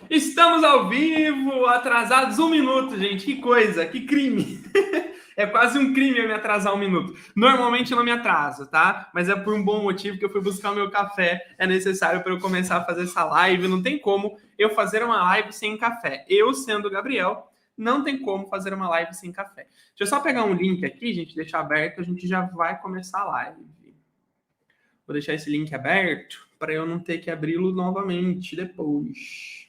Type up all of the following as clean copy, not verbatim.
Estamos ao vivo, atrasados 1 minuto, gente. Que coisa, que crime. É quase um crime eu me atrasar 1 minuto. Normalmente eu não me atraso, tá? Mas é por um bom motivo que eu fui buscar o meu café. É necessário para eu começar a fazer essa live. Não tem como eu fazer uma live sem café. Eu, sendo o Gabriel, não tem como fazer uma live sem café. Deixa eu só pegar um link aqui, gente, deixar aberto. A gente já vai começar a live. Vou deixar esse link aberto para eu não ter que abri-lo novamente depois.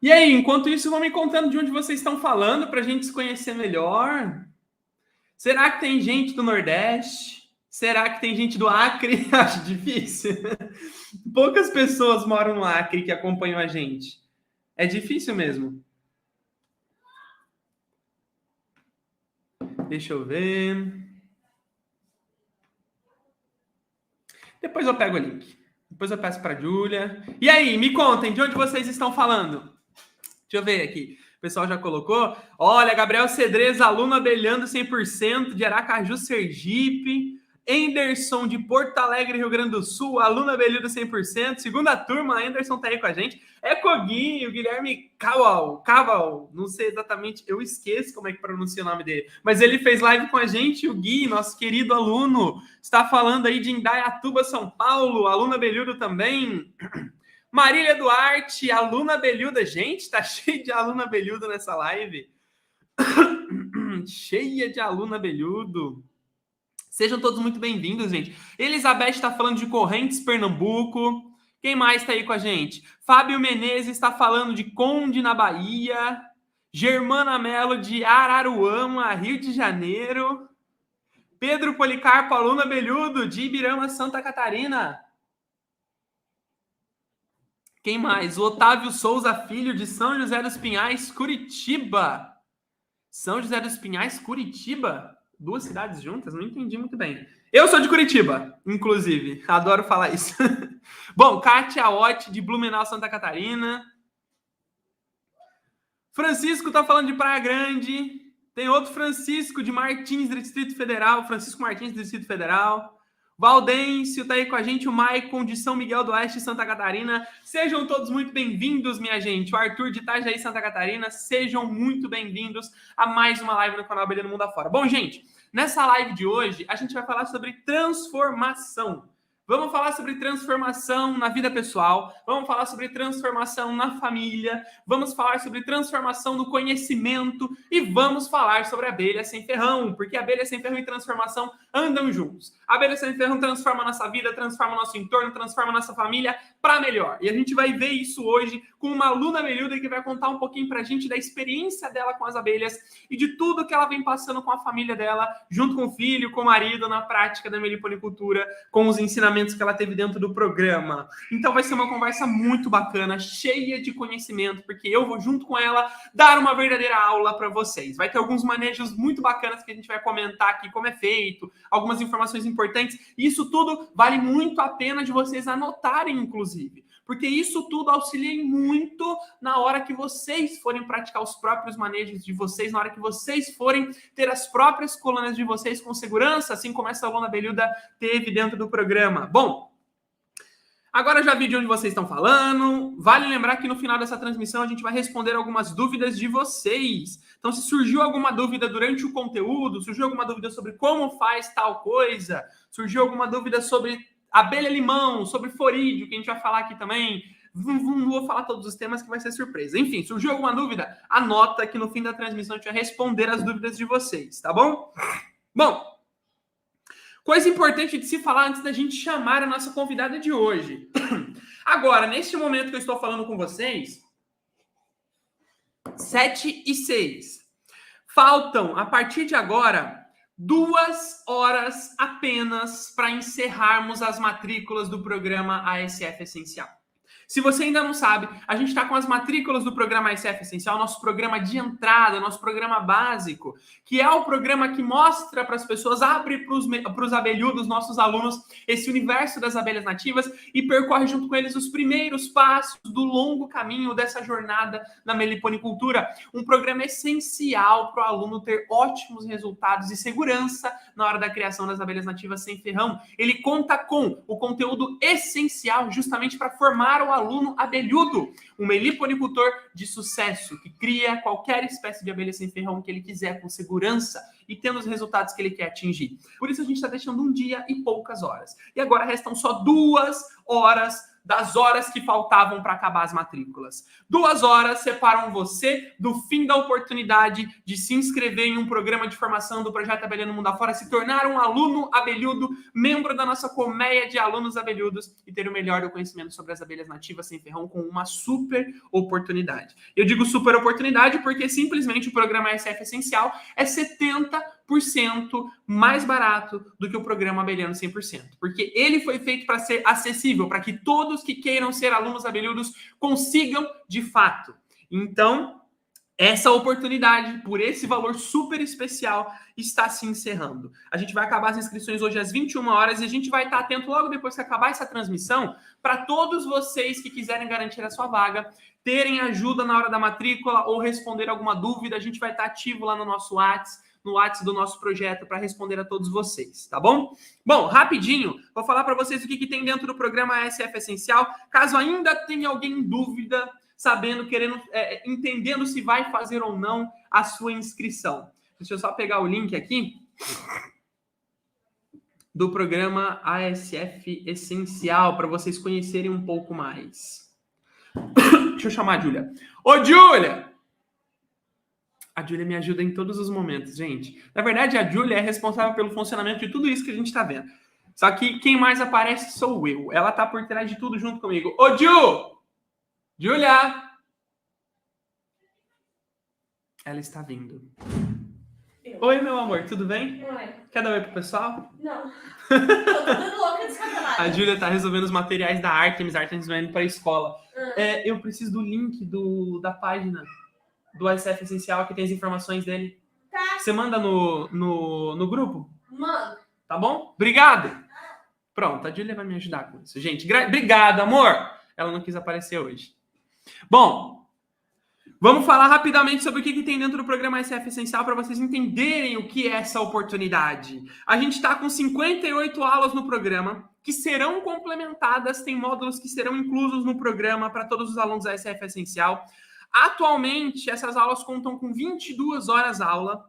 E aí, enquanto isso, vão me contando de onde vocês estão falando para a gente se conhecer melhor. Será que tem gente do Nordeste? Será que tem gente do Acre? Acho difícil. Poucas pessoas moram no Acre que acompanham a gente. É difícil mesmo. Deixa eu ver. Depois eu pego o link. Depois eu peço para a Júlia. E aí, me contem de onde vocês estão falando. Deixa eu ver aqui. O pessoal já colocou. Olha, Gabriel Cedrez, aluno abelhando 100% de Aracaju, Sergipe. Anderson de Porto Alegre, Rio Grande do Sul, aluno abelhudo 100%. Segunda turma, Anderson tá aí com a gente. É Coguinho, Guilherme Caval, não sei exatamente, eu esqueço como é que pronuncia o nome dele. Mas ele fez live com a gente, o Gui, nosso querido aluno. Está falando aí de Indaiatuba, São Paulo, aluno abelhudo também. Marília Duarte, aluna abelhuda. Gente, tá cheio de aluna abelhudo nessa live. Cheia de aluna abelhudo. Sejam todos muito bem-vindos, gente. Elizabeth está falando de Correntes, Pernambuco. Quem mais está aí com a gente? Fábio Menezes está falando de Conde, na Bahia. Germana Mello, de Araruama, Rio de Janeiro. Pedro Policarpo, aluno abelhudo, de Ibirama, Santa Catarina. Quem mais? O Otávio Souza Filho, de São José dos Pinhais, Curitiba. São José dos Pinhais, Curitiba? 2 cidades juntas? Não entendi muito bem. Eu sou de Curitiba, inclusive. Adoro falar isso. Bom, Kátia Ott, de Blumenau, Santa Catarina. Francisco tá falando de Praia Grande. Tem outro Francisco, de Martins, Distrito Federal. Francisco Martins, Distrito Federal. Valdêncio tá aí com a gente, o Maicon de São Miguel do Oeste, Santa Catarina. Sejam todos muito bem-vindos, minha gente. O Arthur de Itajaí, Santa Catarina. Sejam muito bem-vindos a mais uma live no canal Abelha no Mundo Afora. Bom, gente, nessa live de hoje, a gente vai falar sobre transformação. Vamos falar sobre transformação na vida pessoal, vamos falar sobre transformação na família, vamos falar sobre transformação no conhecimento e vamos falar sobre abelha sem ferrão, porque abelha sem ferrão e transformação andam juntos. A abelha sem ferrão transforma a nossa vida, transforma o nosso entorno, transforma a nossa família para melhor. E a gente vai ver isso hoje com uma aluna abelhuda que vai contar um pouquinho para a gente da experiência dela com as abelhas e de tudo que ela vem passando com a família dela, junto com o filho, com o marido, na prática da meliponicultura, com os ensinamentos que ela teve dentro do programa. Então vai ser uma conversa muito bacana, cheia de conhecimento, porque eu vou junto com ela dar uma verdadeira aula para vocês. Vai ter alguns manejos muito bacanas que a gente vai comentar aqui como é feito, algumas informações importantes, e isso tudo vale muito a pena de vocês anotarem, inclusive, porque isso tudo auxilia muito na hora que vocês forem praticar os próprios manejos de vocês, na hora que vocês forem ter as próprias colônias de vocês com segurança, assim como essa aluna abelhuda teve dentro do programa. Bom, agora já vi de onde vocês estão falando. Vale lembrar que no final dessa transmissão a gente vai responder algumas dúvidas de vocês. Então, se surgiu alguma dúvida durante o conteúdo, surgiu alguma dúvida sobre como faz tal coisa, surgiu alguma dúvida sobre abelha-limão, sobre forídeo, que a gente vai falar aqui também. Não vou falar todos os temas que vai ser surpresa. Enfim, surgiu alguma dúvida? Anota que no fim da transmissão a gente vai responder as dúvidas de vocês, tá bom? Bom, coisa importante de se falar antes da gente chamar a nossa convidada de hoje. Agora, neste momento que eu estou falando com vocês, 7h06. Faltam, a partir de agora, 2 horas apenas para encerrarmos as matrículas do programa ASF Essencial. Se você ainda não sabe, a gente está com as matrículas do programa ASF Essencial, nosso programa de entrada, nosso programa básico, que é o programa que mostra para as pessoas, abre para os abelhudos, nossos alunos, esse universo das abelhas nativas e percorre junto com eles os primeiros passos do longo caminho dessa jornada na meliponicultura. Um programa essencial para o aluno ter ótimos resultados e segurança na hora da criação das abelhas nativas sem ferrão. Ele conta com o conteúdo essencial justamente para formar o o aluno abelhudo, um meliponicultor de sucesso, que cria qualquer espécie de abelha sem ferrão que ele quiser com segurança e tendo os resultados que ele quer atingir. Por isso a gente está deixando 1 dia e poucas horas. E agora restam só 2 horas das horas que faltavam para acabar as matrículas. 2 horas separam você do fim da oportunidade de se inscrever em um programa de formação do Projeto Abelha no Mundo Afora, se tornar um aluno abelhudo, membro da nossa colmeia de alunos abelhudos e ter o melhor do conhecimento sobre as abelhas nativas sem ferrão com uma super oportunidade. Eu digo super oportunidade porque simplesmente o programa SF Essencial é 70% mais barato do que o programa Abelhano 100%, porque ele foi feito para ser acessível, para que todos que queiram ser alunos abelhudos consigam de fato. Então, essa oportunidade, por esse valor super especial, está se encerrando. A gente vai acabar as inscrições hoje às 21 horas e a gente vai estar atento logo depois que acabar essa transmissão para todos vocês que quiserem garantir a sua vaga, terem ajuda na hora da matrícula ou responder alguma dúvida. A gente vai estar ativo lá no nosso WhatsApp, no WhatsApp do nosso projeto para responder a todos vocês, tá bom? Bom, rapidinho, vou falar para vocês o que tem dentro do programa SF Essencial, caso ainda tenha alguém em dúvida, sabendo, querendo, entendendo se vai fazer ou não a sua inscrição. Deixa eu só pegar o link aqui do programa ASF Essencial para vocês conhecerem um pouco mais. Deixa eu chamar a Júlia. Ô, Júlia! A Júlia me ajuda em todos os momentos, gente. Na verdade, a Júlia é responsável pelo funcionamento de tudo isso que a gente está vendo. Só que quem mais aparece sou eu. Ela tá por trás de tudo junto comigo. Ô, Ju! Júlia! Ela está vindo. Oi, meu amor, tudo bem? Oi. Quer dar oi pro pessoal? Não. Tô toda louca de sacanagem. A Júlia tá resolvendo os materiais da Artemis vai indo pra escola. Eu preciso do link da página do SF Essencial, que tem as informações dele. Tá. Você manda no grupo? Mano. Tá bom? Obrigado. Pronto, a Júlia vai me ajudar com isso. Gente, obrigado, amor. Ela não quis aparecer hoje. Bom, vamos falar rapidamente sobre o que tem dentro do programa SF Essencial para vocês entenderem o que é essa oportunidade. A gente está com 58 aulas no programa que serão complementadas, tem módulos que serão inclusos no programa para todos os alunos da SF Essencial. Atualmente, essas aulas contam com 22 horas aula.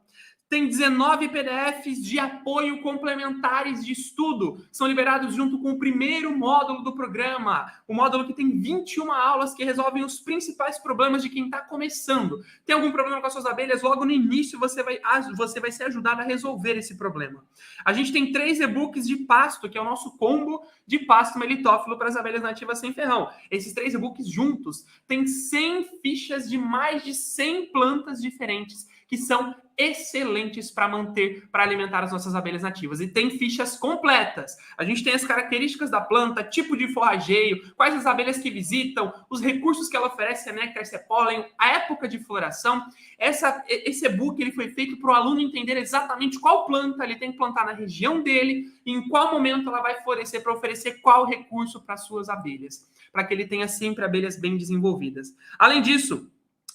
Tem 19 PDFs de apoio complementares de estudo. São liberados junto com o primeiro módulo do programa. O módulo que tem 21 aulas que resolvem os principais problemas de quem está começando. Tem algum problema com as suas abelhas? Logo no início você vai ser ajudado a resolver esse problema. A gente tem 3 e-books de pasto, que é o nosso combo de pasto melitófilo para as abelhas nativas sem ferrão. Esses 3 e-books juntos têm 100 fichas de mais de 100 plantas diferentes que são excelentes para alimentar as nossas abelhas nativas. E tem fichas completas. A gente tem as características da planta, tipo de forrageio, quais as abelhas que visitam, os recursos que ela oferece, se é néctar, se é pólen, a época de floração. Esse e-book ele foi feito para o aluno entender exatamente qual planta ele tem que plantar na região dele e em qual momento ela vai florescer para oferecer qual recurso para as suas abelhas, para que ele tenha sempre abelhas bem desenvolvidas. Além disso,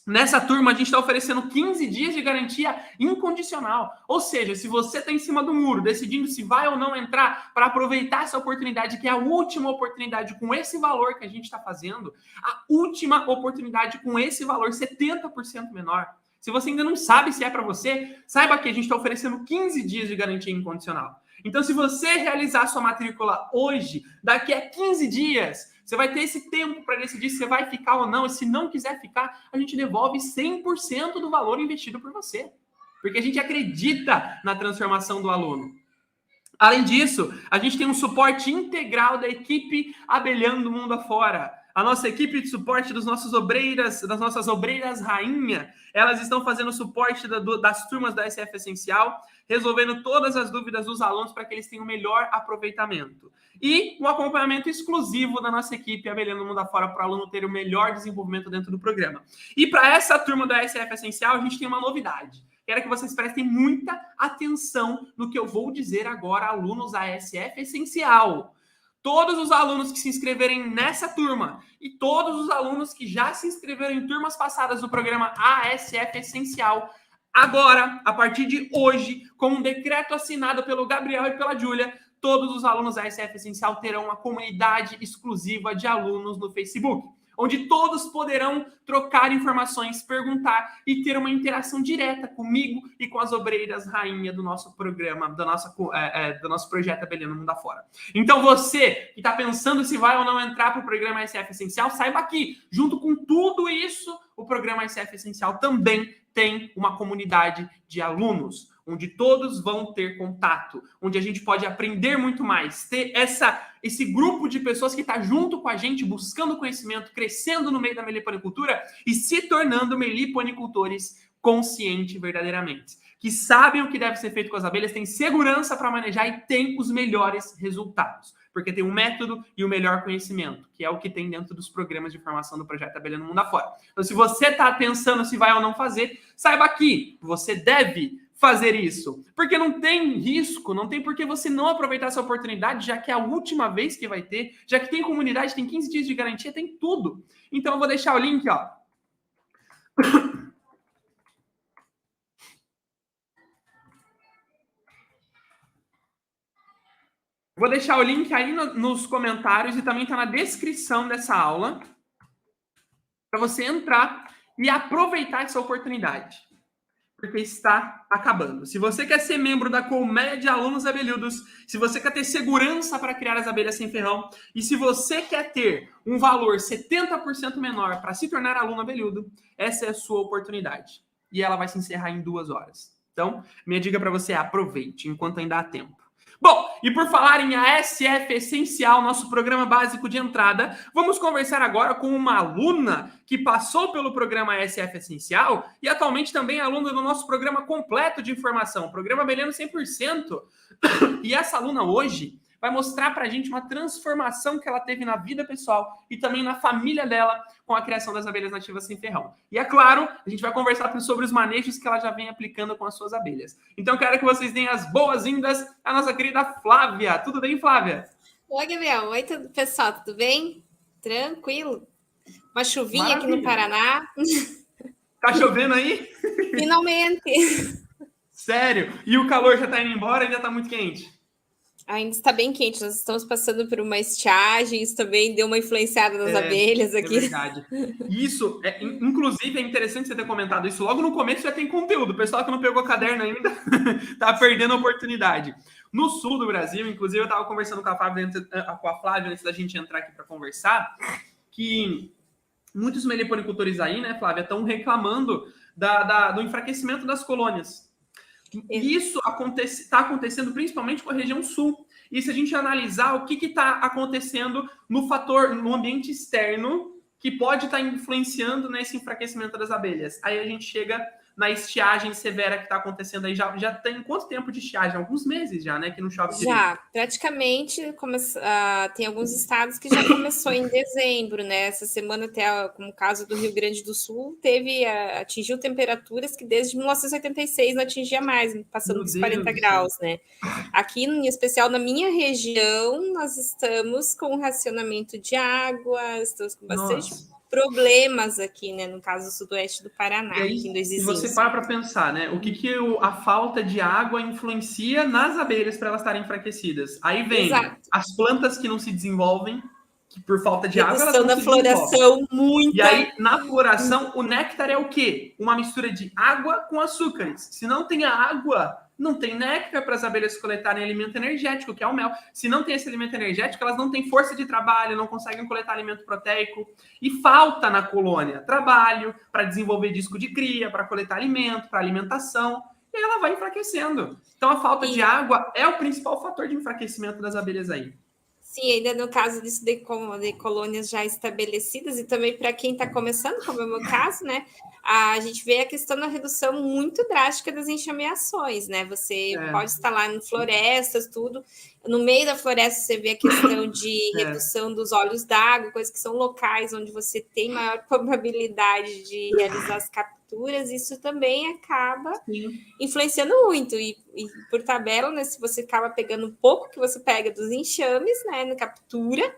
nessa turma, a gente está oferecendo 15 dias de garantia incondicional. Ou seja, se você está em cima do muro, decidindo se vai ou não entrar para aproveitar essa oportunidade, que é a última oportunidade com esse valor que a gente está fazendo, a última oportunidade com esse valor 70% menor. Se você ainda não sabe se é para você, saiba que a gente está oferecendo 15 dias de garantia incondicional. Então, se você realizar a sua matrícula hoje, daqui a 15 dias, você vai ter esse tempo para decidir se você vai ficar ou não. E se não quiser ficar, a gente devolve 100% do valor investido por você. Porque a gente acredita na transformação do aluno. Além disso, a gente tem um suporte integral da equipe Abelhando o Mundo Afora. A nossa equipe de suporte das nossas obreiras rainha, elas estão fazendo suporte das turmas da SF Essencial, resolvendo todas as dúvidas dos alunos para que eles tenham o melhor aproveitamento. E um acompanhamento exclusivo da nossa equipe Abelhando o Mundo Afora para o aluno ter o melhor desenvolvimento dentro do programa. E para essa turma da SF Essencial, a gente tem uma novidade. Quero que vocês prestem muita atenção no que eu vou dizer agora, alunos da SF Essencial. Todos os alunos que se inscreverem nessa turma e todos os alunos que já se inscreveram em turmas passadas do programa ASF Essencial, agora, a partir de hoje, com um decreto assinado pelo Gabriel e pela Júlia, todos os alunos da SF Essencial terão uma comunidade exclusiva de alunos no Facebook, onde todos poderão trocar informações, perguntar e ter uma interação direta comigo e com as obreiras rainha do nosso programa, do nosso projeto Abelhando Mundo Afora. Então você que está pensando se vai ou não entrar para o programa SF Essencial, saiba que, junto com tudo isso, o programa SF Essencial também tem uma comunidade de alunos, onde todos vão ter contato, onde a gente pode aprender muito mais, ter esse grupo de pessoas que está junto com a gente, buscando conhecimento, crescendo no meio da meliponicultura e se tornando meliponicultores conscientes verdadeiramente, que sabem o que deve ser feito com as abelhas, têm segurança para manejar e têm os melhores resultados, porque tem um método e o melhor conhecimento, que é o que tem dentro dos programas de formação do Projeto Abelhando Mundo Afora. Então, se você está pensando se vai ou não fazer, saiba que você deve fazer isso, porque não tem risco, não tem por que você não aproveitar essa oportunidade, já que é a última vez que vai ter, já que tem comunidade, tem 15 dias de garantia, tem tudo. Então eu vou deixar o link, ó. Vou deixar o link aí nos comentários e também está na descrição dessa aula para você entrar e aproveitar essa oportunidade, porque está acabando. Se você quer ser membro da colmeia de alunos abelhudos, se você quer ter segurança para criar as abelhas sem ferrão, e se você quer ter um valor 70% menor para se tornar aluno abelhudo, essa é a sua oportunidade. E ela vai se encerrar em 2 horas. Então, minha dica para você é aproveite, enquanto ainda há tempo. Bom, e por falar em ASF Essencial, nosso programa básico de entrada, vamos conversar agora com uma aluna que passou pelo programa ASF Essencial e atualmente também é aluna do nosso programa completo de informação, o programa Abelhando 100%. E essa aluna hoje vai mostrar pra gente uma transformação que ela teve na vida pessoal e também na família dela com a criação das abelhas nativas sem ferrão. E é claro, a gente vai conversar sobre os manejos que ela já vem aplicando com as suas abelhas. Então quero que vocês deem as boas-vindas à nossa querida Flávia. Tudo bem, Flávia? Oi, Gabriel. Oi, pessoal, tudo bem? Tranquilo? Uma chuvinha aqui no Paraná. Tá chovendo aí? Finalmente! Sério? E o calor já tá indo embora e ainda tá muito quente? Ainda está bem quente, nós estamos passando por uma estiagem, isso também deu uma influenciada nas abelhas aqui. É verdade. Isso, inclusive, é interessante você ter comentado isso. Logo no começo já tem conteúdo. O pessoal que não pegou caderno ainda tá perdendo a oportunidade. No sul do Brasil, inclusive, eu estava conversando com a Flávia antes da gente entrar aqui para conversar, que muitos meliponicultores aí, né, Flávia, estão reclamando do enfraquecimento das colônias. Isso está acontecendo principalmente com a região sul. E se a gente analisar o que está acontecendo no ambiente externo que pode estar influenciando nesse enfraquecimento das abelhas. Aí a gente chega na estiagem severa que está acontecendo aí. Já tem quanto tempo de estiagem? Alguns meses já, né? Que não chove direito. Já, praticamente, tem alguns estados que já começou em dezembro, né? Essa semana até, como o caso do Rio Grande do Sul, atingiu temperaturas que desde 1986 não atingia mais, passando dos 40 graus, né? Aqui, em especial na minha região, nós estamos com racionamento de água, estamos com bastante problemas aqui, né? No caso do sudoeste do Paraná, aí, aqui em Dois E Vizinhos. você para pensar, né? O que a falta de água influencia nas abelhas para elas estarem enfraquecidas. Aí vem as plantas que não se desenvolvem, que por falta de água elas não se floração muita. E aí, na floração, o néctar é o quê? Uma mistura de água com açúcares. Se não tem a água, não tem néctar para as abelhas coletarem alimento energético, que é o mel. Se não tem esse alimento energético, elas não têm força de trabalho, não conseguem coletar alimento proteico. E falta na colônia trabalho para desenvolver disco de cria, para coletar alimento, para alimentação. E ela vai enfraquecendo. Então, a falta de água é o principal fator de enfraquecimento das abelhas aí. Sim, ainda no caso disso de colônias já estabelecidas e também para quem está começando, como é o meu caso, né? A gente vê a questão da redução muito drástica das enxameações, né? Você pode estar lá em florestas, tudo. No meio da floresta você vê a questão de redução dos olhos d'água, coisas que são locais onde você tem maior probabilidade de realizar as capturas. Isso também acaba influenciando muito. E por tabela, né? Se você acaba pegando um pouco que você pega dos enxames, né? Na captura,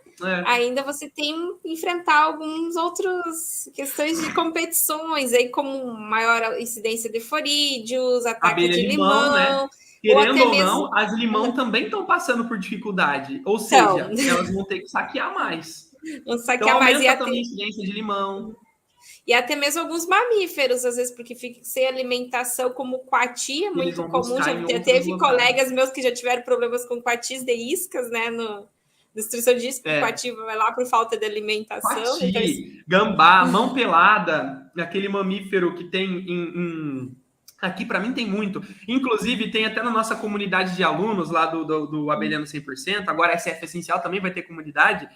ainda você tem que enfrentar algumas outras questões de competições, aí como maior incidência de forídeos, ataque de limão, né? querendo ou mesmo... não, as limão também estão passando por dificuldade. Ou Então, seja, elas vão ter que saquear mais. não Então saquear mais. aumenta também a incidência de limão. E até mesmo alguns mamíferos, às vezes, porque fica sem alimentação, como o coati, é muito comum. Já teve colegas meus que já tiveram problemas com coatis de iscas, né? Destruição de isca, o coati vai lá por falta de alimentação. Coati, então, gambá, mão pelada, aquele mamífero que tem aqui, para mim, tem muito. Inclusive, tem até na nossa comunidade de alunos, lá do Abelhano 100%, agora a SF Essencial também vai ter comunidade.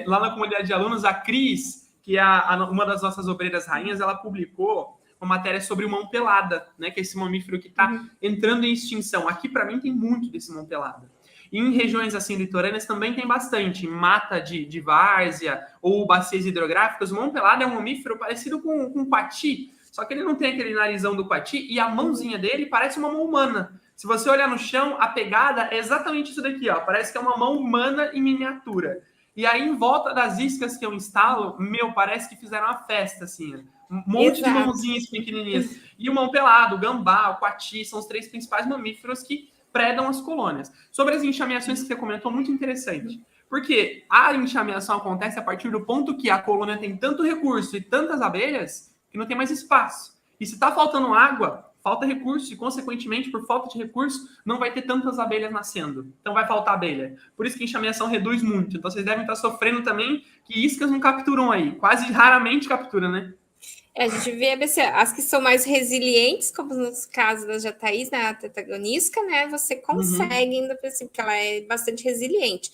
Lá na comunidade de alunos, a Cris, que é uma das nossas obreiras rainhas, ela publicou uma matéria sobre o mão pelada, né? Que é esse mamífero que está entrando em extinção. Aqui, para mim, tem muito desse mão pelada. E em regiões assim litorâneas também tem bastante. Em mata de várzea ou bacias hidrográficas, o mão pelada é um mamífero parecido com o coati, só que ele não tem aquele narizão do coati e a mãozinha dele parece uma mão humana. Se você olhar no chão, a pegada é exatamente isso daqui, ó. Parece que é uma mão humana em miniatura. E aí, em volta das iscas que eu instalo, parece que fizeram uma festa, assim. Um monte de mãozinhas pequenininhas. E o mão pelado, o gambá, o coati, são os 3 principais mamíferos que predam as colônias. Sobre as enxameações que você comentou, muito interessante. Porque a enxameação acontece a partir do ponto que a colônia tem tanto recurso e tantas abelhas que não tem mais espaço. E se está faltando água, falta recurso, e, consequentemente, por falta de recurso, não vai ter tantas abelhas nascendo. Então, vai faltar abelha. Por isso que a enxameação reduz muito. Então, vocês devem estar sofrendo também que iscas não capturam aí. Quase raramente captura, né? A gente vê as que são mais resilientes, como no caso da jataís, né, a tetagonisca, né? Você consegue ainda, porque ela é bastante resiliente.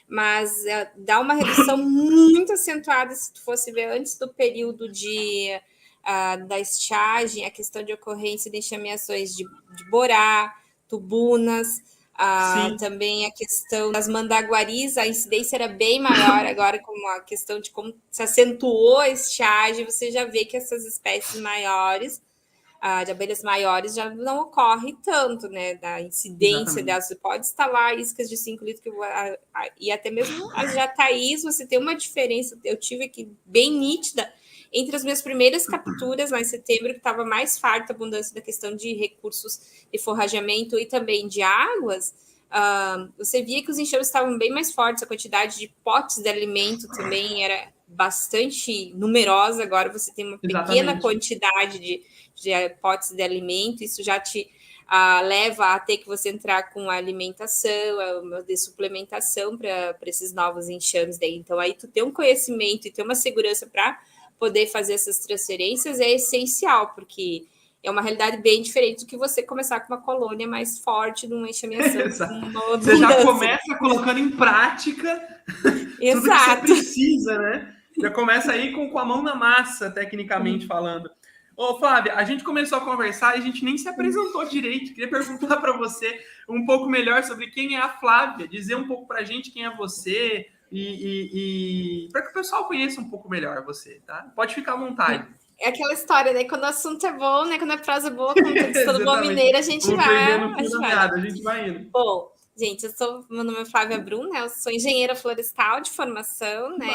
Mas dá uma redução muito acentuada se tu fosse ver antes do período da estiagem, a questão de ocorrência de enxameações de borá, tubunas, também a questão das mandaguaris, a incidência era bem maior, agora com a questão de como se acentuou a estiagem, você já vê que essas espécies maiores, de abelhas maiores, já não ocorre tanto, né, da incidência delas. Você pode instalar iscas de 5 litros, e até mesmo as jataís, você tem uma diferença, eu tive aqui bem nítida, entre as minhas primeiras capturas, lá em setembro, que estava mais farta a abundância da questão de recursos de forrageamento e também de águas, você via que os enxames estavam bem mais fortes, a quantidade de potes de alimento também era bastante numerosa, agora você tem uma pequena quantidade de potes de alimento, isso já te leva a ter que você entrar com a alimentação, de suplementação para esses novos enxames daí. Então, aí tu ter um conhecimento e ter uma segurança para poder fazer essas transferências é essencial, porque é uma realidade bem diferente do que você começar com uma colônia mais forte, numa enxameação. Você já começa colocando em prática tudo que você precisa, né? Já começa aí com a mão na massa, tecnicamente falando. Ô, Flávia, a gente começou a conversar e a gente nem se apresentou direito. Queria perguntar para você um pouco melhor sobre quem é a Flávia, dizer um pouco para a gente quem é você e para que o pessoal conheça um pouco melhor você, tá? Pode ficar à vontade. É aquela história, né? Quando o assunto é bom, né? Quando a prosa é boa, como todo bom mineiro, a gente vai indo. Bom, gente, meu nome é Flávia Brum, né? Eu sou engenheira florestal de formação, né?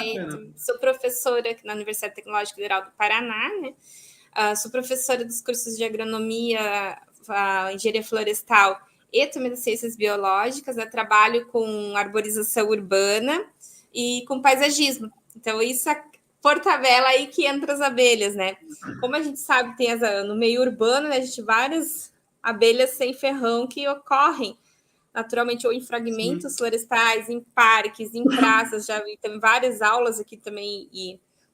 Sou professora aqui na Universidade Tecnológica Federal do Paraná, né? Sou professora dos cursos de agronomia, engenharia florestal e também das ciências biológicas, né? Trabalho com arborização urbana e com paisagismo. Então, isso por tabela aí que entra as abelhas, né? Como a gente sabe, tem no meio urbano, né, a gente várias abelhas sem ferrão que ocorrem naturalmente ou em fragmentos florestais, em parques, em praças. Já vi também várias aulas aqui também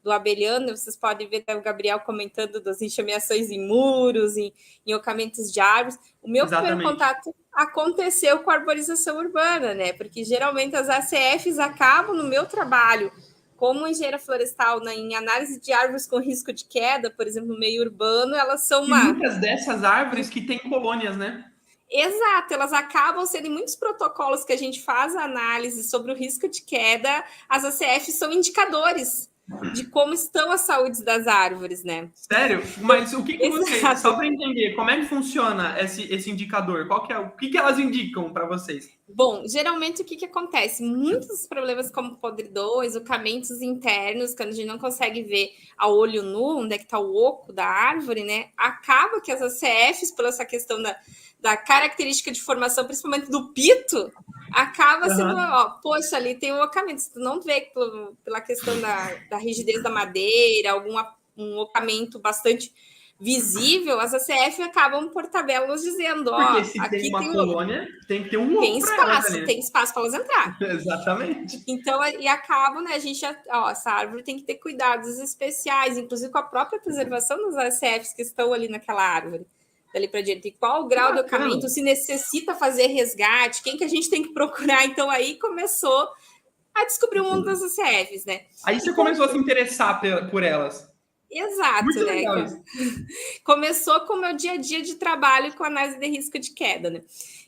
do abelhano, vocês podem ver o Gabriel comentando das enxameações em muros, em ocamentos de árvores. O meu primeiro contato aconteceu com a arborização urbana, né? Porque geralmente as ACFs acabam no meu trabalho como engenheira florestal, em análise de árvores com risco de queda, por exemplo, no meio urbano, elas são muitas dessas árvores que têm colônias, né? Exato, elas acabam sendo em muitos protocolos que a gente faz análise sobre o risco de queda, as ACFs são indicadores de como estão as saúdes das árvores, né? Sério? Mas o que você... Só para entender, como é que funciona esse indicador? O que elas indicam para vocês? Bom, geralmente o que acontece? Muitos problemas como podridões, ocamentos internos, quando a gente não consegue ver a olho nu onde é que está o oco da árvore, né? Acaba que as ACFs, por essa questão da característica de formação, principalmente do pito, acaba sendo, ó, poxa, ali tem um ocamento. Se tu não vê pela questão da rigidez da madeira, um ocamento bastante visível, as ACF acabam por tabelas dizendo, ó, Porque se aqui tem uma tem colônia, tem que ter um tem oco para elas ali. tem espaço para elas entrar. Exatamente. Então, e acabam, né, a gente, ó, essa árvore tem que ter cuidados especiais, inclusive com a própria preservação dos ACFs que estão ali naquela árvore, dali para diante. E qual o grau de ocamento, se necessita fazer resgate, quem que a gente tem que procurar. Então, aí começou a descobrir o mundo das ACFs, né? Aí você começou a se interessar por elas. Exato, Muito né? legal isso. Começou com o meu dia a dia de trabalho com análise de risco de queda, né?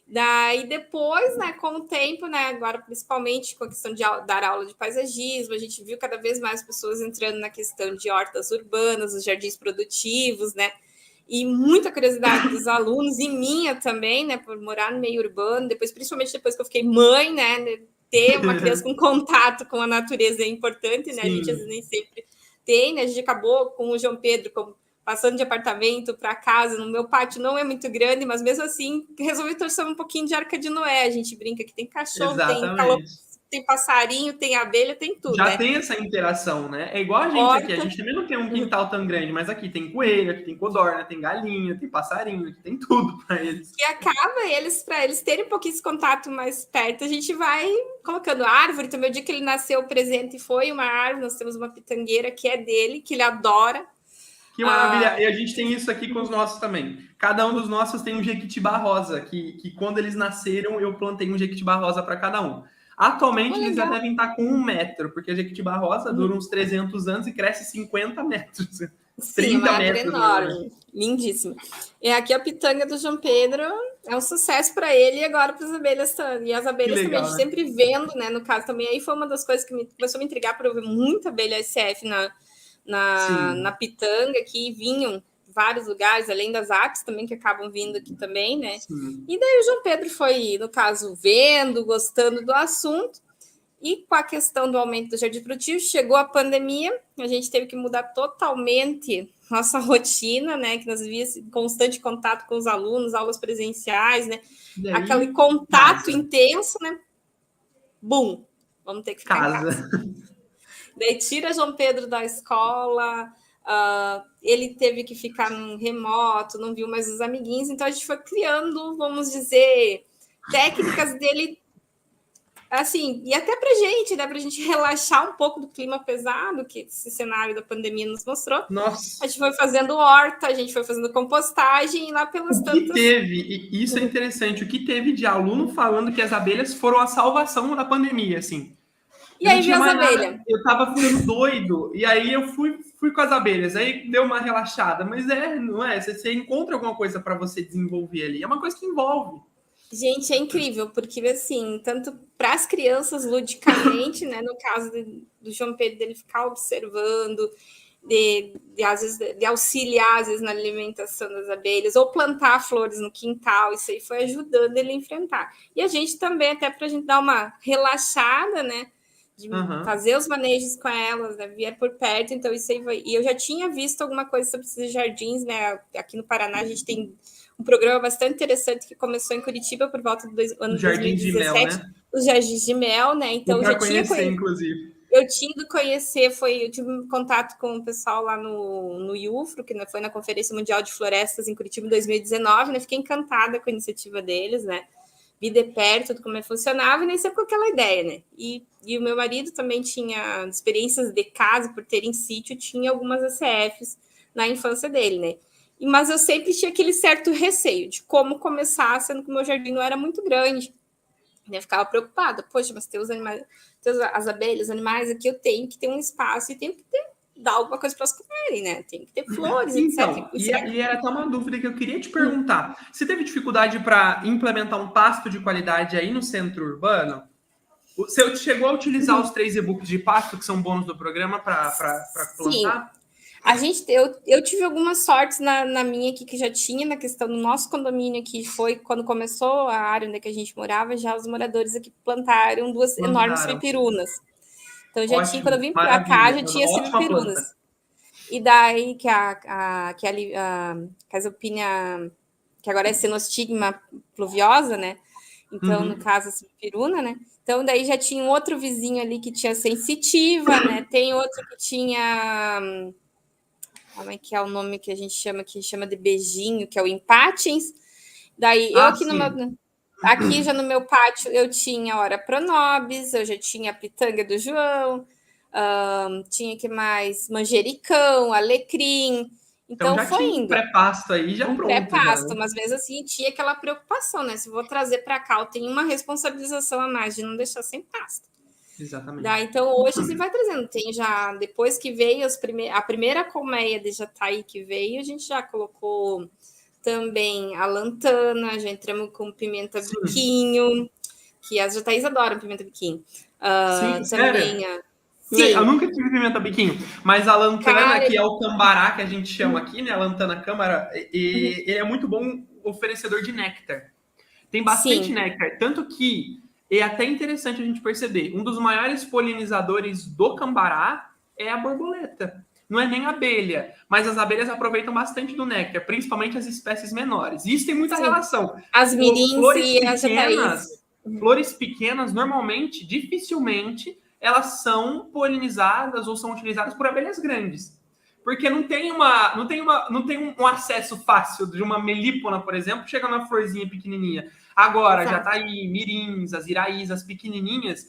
Daí depois, né, com o tempo, né, agora principalmente com a questão de dar aula de paisagismo, a gente viu cada vez mais pessoas entrando na questão de hortas urbanas, os jardins produtivos, né? E muita curiosidade dos alunos e minha também, né, por morar no meio urbano, principalmente depois que eu fiquei mãe, né, ter uma criança com contato com a natureza é importante, né? Sim. A gente às vezes nem sempre tem, né? A gente acabou com o João Pedro passando de apartamento para casa. No meu pátio não é muito grande, mas mesmo assim resolvi torcer um pouquinho de Arca de Noé. A gente brinca que tem cachorro, tem passarinho, tem abelha, tem tudo. Já né? tem essa interação, né? É igual a gente aqui. A gente também não tem um quintal tão grande, mas aqui tem coelho, aqui tem codorna, tem galinha, tem passarinho, aqui tem tudo para eles. E acaba para eles terem um pouquinho esse contato mais perto, a gente vai colocando árvore. Também o dia que ele nasceu, o presente foi uma árvore. Nós temos uma pitangueira que é dele, que ele adora. Que maravilha! E a gente tem isso aqui com os nossos também. Cada um dos nossos tem um jequitibá rosa, que quando eles nasceram, eu plantei um jequitibá rosa para cada um. Atualmente, eles já devem estar com 1 metro, porque a jequitibá rosa dura uns 300 anos e cresce 50 metros. Sim, uma árvore enorme, lindíssima. E aqui a pitanga do João Pedro é um sucesso para ele e agora para as abelhas também. E as abelhas legal, também, a gente sempre vendo, né? No caso também, aí foi uma das coisas que começou a me intrigar para eu ver muita abelha SF na pitanga, que vinham vários lugares, além das apes também, que acabam vindo aqui também, né? Sim. E daí o João Pedro foi, no caso, vendo, gostando do assunto, e com a questão do aumento do jardim produtivo, chegou a pandemia, a gente teve que mudar totalmente nossa rotina, né? Que nós víamos constante contato com os alunos, aulas presenciais, né? Daí, aquele contato intenso, né? Bum! Vamos ter que ficar em casa. Daí tira João Pedro da escola, ele teve que ficar num remoto, não viu mais os amiguinhos, então a gente foi criando, vamos dizer, técnicas dele, assim, e até pra gente, né, pra gente relaxar um pouco do clima pesado que esse cenário da pandemia nos mostrou. Nossa. A gente foi fazendo horta, a gente foi fazendo compostagem, e lá pelas tantas... O que teve, e isso é interessante, o que teve de aluno falando que as abelhas foram a salvação da pandemia, assim. E aí veio as abelhas. Eu tava ficando doido, e aí eu fui com as abelhas, aí deu uma relaxada, mas não é? Você encontra alguma coisa para você desenvolver ali, é uma coisa que envolve. Gente, é incrível, porque assim, tanto para as crianças ludicamente, né, no caso do João Pedro, dele ficar observando, às vezes, de auxiliar, às vezes, na alimentação das abelhas, ou plantar flores no quintal, isso aí foi ajudando ele a enfrentar. E a gente também, até para a gente dar uma relaxada, né, de fazer os manejos com elas, né, vier por perto, então isso aí vai... E eu já tinha visto alguma coisa sobre esses jardins, né, aqui no Paraná a gente tem um programa bastante interessante que começou em Curitiba por volta do ano de 2017, Mel, né? Os Jardins de Mel, né, então eu já tinha inclusive. Eu tinha ido conhecer, eu tive um contato com o pessoal lá no IUFRO, que foi na Conferência Mundial de Florestas em Curitiba em 2019, né, fiquei encantada com a iniciativa deles, né, vi de perto tudo como funcionava e nem sempre com aquela ideia, né? E o meu marido também tinha experiências de casa, por ter em sítio, tinha algumas ACFs na infância dele, né? Mas eu sempre tinha aquele certo receio de como começar, sendo que o meu jardim não era muito grande. Eu ficava preocupada, poxa, mas tem os animais, tem as abelhas, os animais aqui, eu tenho que ter um espaço e tenho que dar alguma coisa para elas comerem, né? Tem que ter flores, então, etc. E era até uma dúvida que eu queria te perguntar. Você teve dificuldade para implementar um pasto de qualidade aí no centro urbano? Você chegou a utilizar os 3 e-books de pasto, que são bônus do programa, para plantar? Eu tive algumas sortes na minha aqui, que já tinha na questão do nosso condomínio, que foi quando começou a área onde que a gente morava, já os moradores aqui plantaram 2 enormes cipirunas. Então já tinha, quando eu vim para cá, já tinha cipirunas. E daí que a Casopinha, que agora é Cenostigma pluviosa, né? Então, no caso, a cipiruna, né? Então, daí já tinha um outro vizinho ali que tinha sensitiva, né? Tem outro que tinha... Como é que é o nome que a gente chama de beijinho, que é o empatins. Daí, eu aqui aqui já no meu pátio, eu tinha ora pronobis, eu já tinha a pitanga do João, tinha que mais manjericão, alecrim. Então foi tinha indo. Um pré-pasto aí, já pronto. Pré-pasto, já, né? Mas mesmo assim tinha aquela preocupação, né? Se vou trazer para cá, eu tenho uma responsabilização a mais de não deixar sem pasto. Exatamente. Daí, então, hoje você vai trazendo. Tem já, depois que veio a primeira colmeia de Jataí que veio, a gente já colocou também a lantana, já entramos com pimenta biquinho, que as Jataís adoram pimenta biquinho. Sim, também Sim. Eu nunca tive pimenta biquinho, mas a lantana, que é o cambará que a gente chama aqui, né? A lantana câmara, ele é muito bom oferecedor de néctar. Tem bastante néctar, tanto que é até interessante a gente perceber, um dos maiores polinizadores do cambará é a borboleta. Não é nem a abelha, mas as abelhas aproveitam bastante do néctar, principalmente as espécies menores. E isso tem muita relação. As mirins e as jataís. Flores pequenas, normalmente, dificilmente, elas são polinizadas ou são utilizadas por abelhas grandes. Porque não tem um acesso fácil de uma melípona, por exemplo, chega na florzinha pequenininha. Agora, Jataí, mirins, as iraís, as pequenininhas,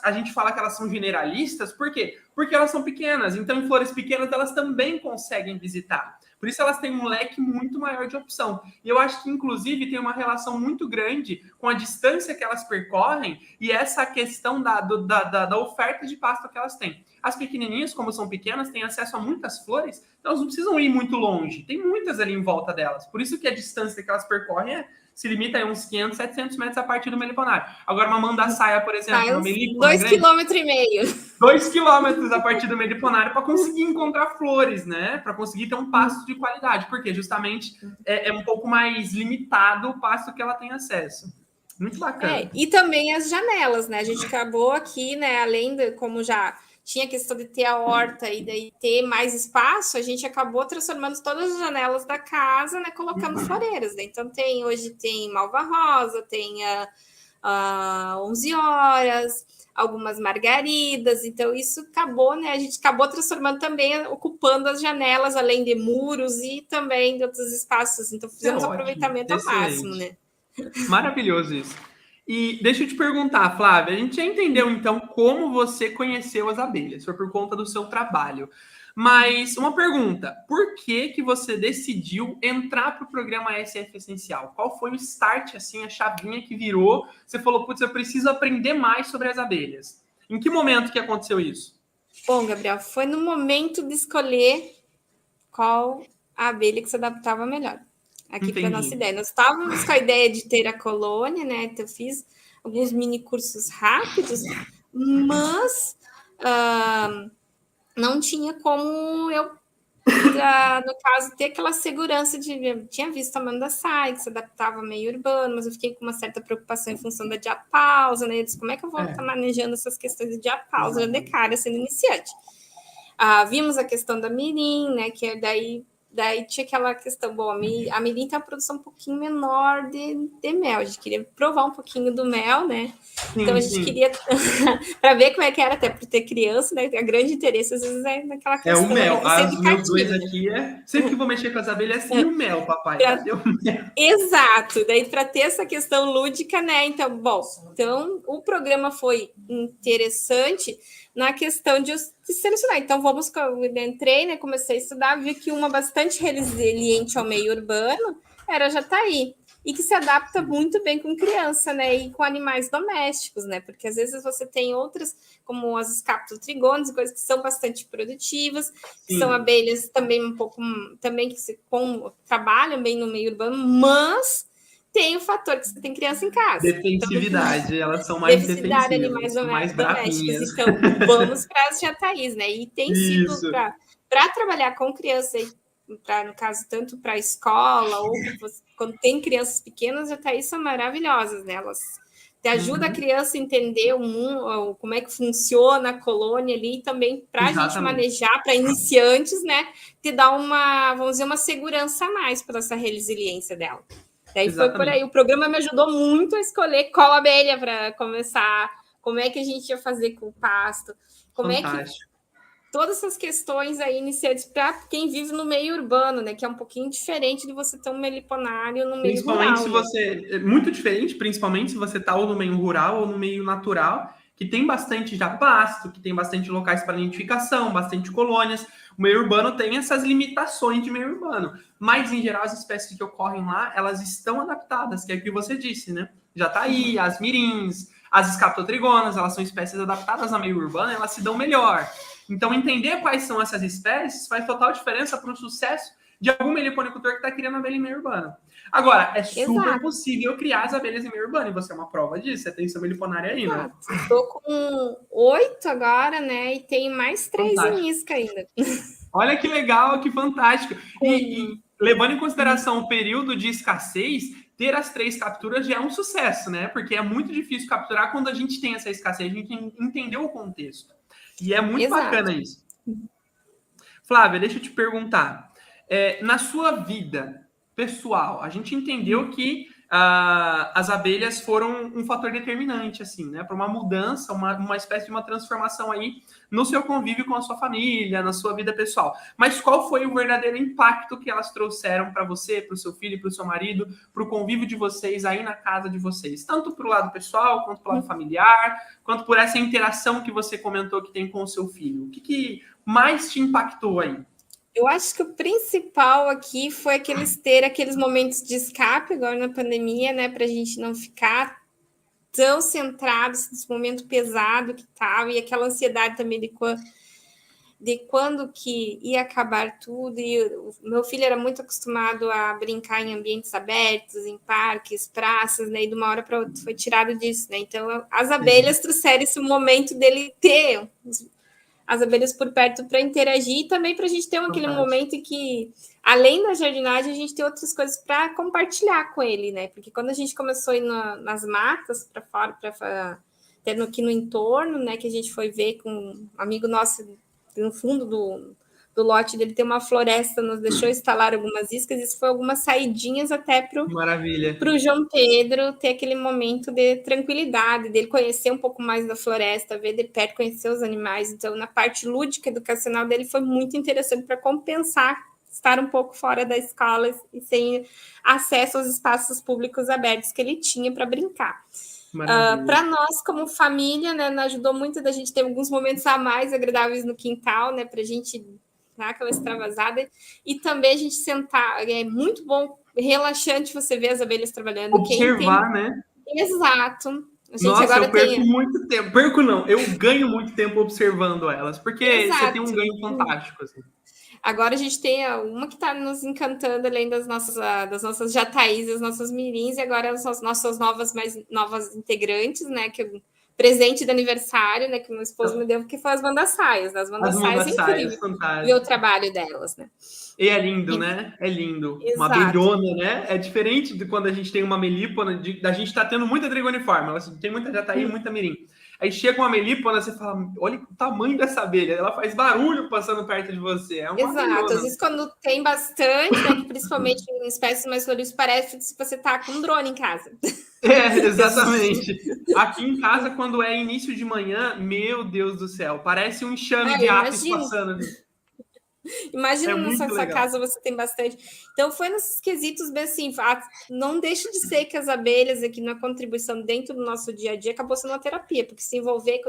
a gente fala que elas são generalistas, por quê? Porque elas são pequenas, então em flores pequenas elas também conseguem visitar. Por isso elas têm um leque muito maior de opção. E eu acho que, inclusive, tem uma relação muito grande com a distância que elas percorrem e essa questão da oferta de pasto que elas têm. As pequenininhas, como são pequenas, têm acesso a muitas flores, então elas não precisam ir muito longe. Tem muitas ali em volta delas. Por isso que a distância que elas percorrem se limita a uns 500, 700 metros a partir do meliponário. Agora, uma mandaçaia, por exemplo, uma melipona 2,5 km. 2 quilômetros a partir do meliponário para conseguir encontrar flores, né? Para conseguir ter um pasto de qualidade, porque justamente é um pouco mais limitado o pasto que ela tem acesso. Muito bacana. E também as janelas, né? A gente acabou aqui, né? Além de como já tinha a questão de ter a horta e daí ter mais espaço, a gente acabou transformando todas as janelas da casa, né? Colocando floreiras, né? Então hoje tem malva rosa, tem a 11 horas, algumas margaridas, então isso acabou, né? A gente acabou transformando também, ocupando as janelas, além de muros e também de outros espaços. Então fizemos aproveitamento ao máximo, né? Maravilhoso isso. E deixa eu te perguntar, Flávia, a gente já entendeu, então, como você conheceu as abelhas, foi por conta do seu trabalho. Mas uma pergunta, por que você decidiu entrar para o programa SF Essencial? Qual foi o start, assim, a chavinha que virou? Você falou, putz, eu preciso aprender mais sobre as abelhas. Em que momento que aconteceu isso? Bom, Gabriel, foi no momento de escolher qual a abelha que se adaptava melhor. Aqui para a nossa ideia. Nós estávamos com a ideia de ter a colônia, né? Então, eu fiz alguns mini cursos rápidos, mas não tinha como eu, no caso, ter aquela segurança de... Eu tinha visto a mandaçaia, que se adaptava meio urbano, mas eu fiquei com uma certa preocupação em função da diapausa, né? Eu disse, como é que eu vou estar manejando essas questões de diapausa de cara, sendo iniciante? Vimos a questão da mirim, né? Que daí tinha aquela questão, bom, a mirim tem uma produção um pouquinho menor de mel, a gente queria provar um pouquinho do mel, né? Então a gente queria, para ver como é que era, até por ter criança, né? A grande interesse, às vezes, é naquela questão. O mel, os meus dois aqui sempre que vou mexer com as abelhas, o mel, papai. Cadê o mel? Exato, daí para ter essa questão lúdica, né? Então, então o programa foi interessante na questão de selecionar. Então, eu entrei, né? Comecei a estudar, vi que uma bastante resiliente ao meio urbano era a Jataí, e que se adapta muito bem com criança, né? E com animais domésticos, né? Porque às vezes você tem outras, como as escaptotrigones, coisas que são bastante produtivas, que são abelhas também um pouco, também que trabalham bem no meio urbano, mas tem o fator que você tem criança em casa. Defensividade, então, elas são mais defensivas, animais mais domésticos. Então, vamos para as Jataís, né? E tem sido para trabalhar com criança, no caso, tanto para a escola ou quando tem crianças pequenas, até aí são maravilhosas, né? Elas te ajudam a criança a entender o mundo, como é que funciona a colônia ali, e também para a gente manejar, para iniciantes, né? Te dá vamos dizer, uma segurança a mais para essa resiliência dela. Daí foi por aí. O programa me ajudou muito a escolher qual abelha para começar, como é que a gente ia fazer com o pasto, como é que todas essas questões aí iniciantes para quem vive no meio urbano, né? Que é um pouquinho diferente de você ter um meliponário no meio rural. Se você... É muito diferente, principalmente se você está ou no meio rural ou no meio natural, que tem bastante já pasto, que tem bastante locais para nidificação, bastante colônias. O meio urbano tem essas limitações de meio urbano. Mas, em geral, as espécies que ocorrem lá, elas estão adaptadas, que é o que você disse, né? Já tá aí, as mirins, as escaptotrigonas, elas são espécies adaptadas a meio urbano, elas se dão melhor. Então, entender quais são essas espécies faz total diferença para o sucesso de algum meliponicultor que está criando abelha em meio urbano. Agora, é super possível criar as abelhas em meio urbano, e você é uma prova disso, você tem seu meliponário aí, né? Estou com 8 agora, né? E tenho mais 3 em isca ainda. Olha que legal, que fantástico. E levando em consideração o período de escassez, ter as 3 capturas já é um sucesso, né? Porque é muito difícil capturar quando a gente tem essa escassez, a gente entendeu o contexto. E é muito bacana isso. Flávia, deixa eu te perguntar. Na sua vida pessoal, a gente entendeu que as abelhas foram um fator determinante, assim, né? Para uma mudança, uma espécie de uma transformação aí no seu convívio com a sua família, na sua vida pessoal. Mas qual foi o verdadeiro impacto que elas trouxeram para você, para o seu filho, para o seu marido, para o convívio de vocês aí na casa de vocês? Tanto para o lado pessoal, quanto para o lado familiar, quanto por essa interação que você comentou que tem com o seu filho. O que mais te impactou aí? Eu acho que o principal aqui foi ter aqueles momentos de escape agora na pandemia, né? Para a gente não ficar tão centrados nesse momento pesado que estava, e aquela ansiedade também de quando que ia acabar tudo. E o meu filho era muito acostumado a brincar em ambientes abertos, em parques, praças, né? E de uma hora para outra foi tirado disso, né? Então as abelhas trouxeram esse momento dele ter as abelhas por perto para interagir, e também para a gente ter aquele momento em que, além da jardinagem, a gente tem outras coisas para compartilhar com ele, né? Porque quando a gente começou a ir nas matas para fora, até aqui no entorno, né? Que a gente foi ver com um amigo nosso no fundo do lote dele, tem uma floresta, nos deixou instalar algumas iscas, isso foi algumas saidinhas até para o João Pedro ter aquele momento de tranquilidade, dele conhecer um pouco mais da floresta, ver de perto, conhecer os animais. Então, na parte lúdica, educacional dele, foi muito interessante para compensar estar um pouco fora da escola e sem acesso aos espaços públicos abertos que ele tinha para brincar. Para nós, como família, né, ajudou muito da gente ter alguns momentos a mais agradáveis no quintal, né, para a gente dar aquela extravasada, e também a gente sentar, é muito bom, relaxante você ver as abelhas trabalhando. Observar, né? Exato. A gente Nossa, agora eu perco muito tempo. Perco não, eu ganho muito tempo observando elas, porque você tem um ganho fantástico, assim. Agora a gente tem uma que está nos encantando, além das nossas jataís, das nossas mirins, e agora as nossas novas integrantes, né? Que o presente de aniversário, né? Que meu esposo me deu, que foi as bandassaias. As bandassaias é incrível ver o trabalho delas, né? E é lindo, né? É lindo. Exato. Uma abelhona, né? É diferente de quando a gente tem uma melípona, da gente tá tendo muita trigoniforme. Ela tem muita jataí e muita mirim. Aí chega uma melípona, você fala, olha o tamanho dessa abelha, ela faz barulho passando perto de você. É uma Exato, abelhona. Às vezes quando tem bastante, né, que principalmente em espécies mais floridas, parece que você tá com um drone em casa. Exatamente. Aqui em casa, quando é início de manhã, meu Deus do céu, parece um enxame de aves passando ali. Imagina na sua casa você tem bastante. Então, foi nesses quesitos bem assim, não deixa de ser que as abelhas aqui na contribuição dentro do nosso dia a dia acabou sendo uma terapia, porque se envolver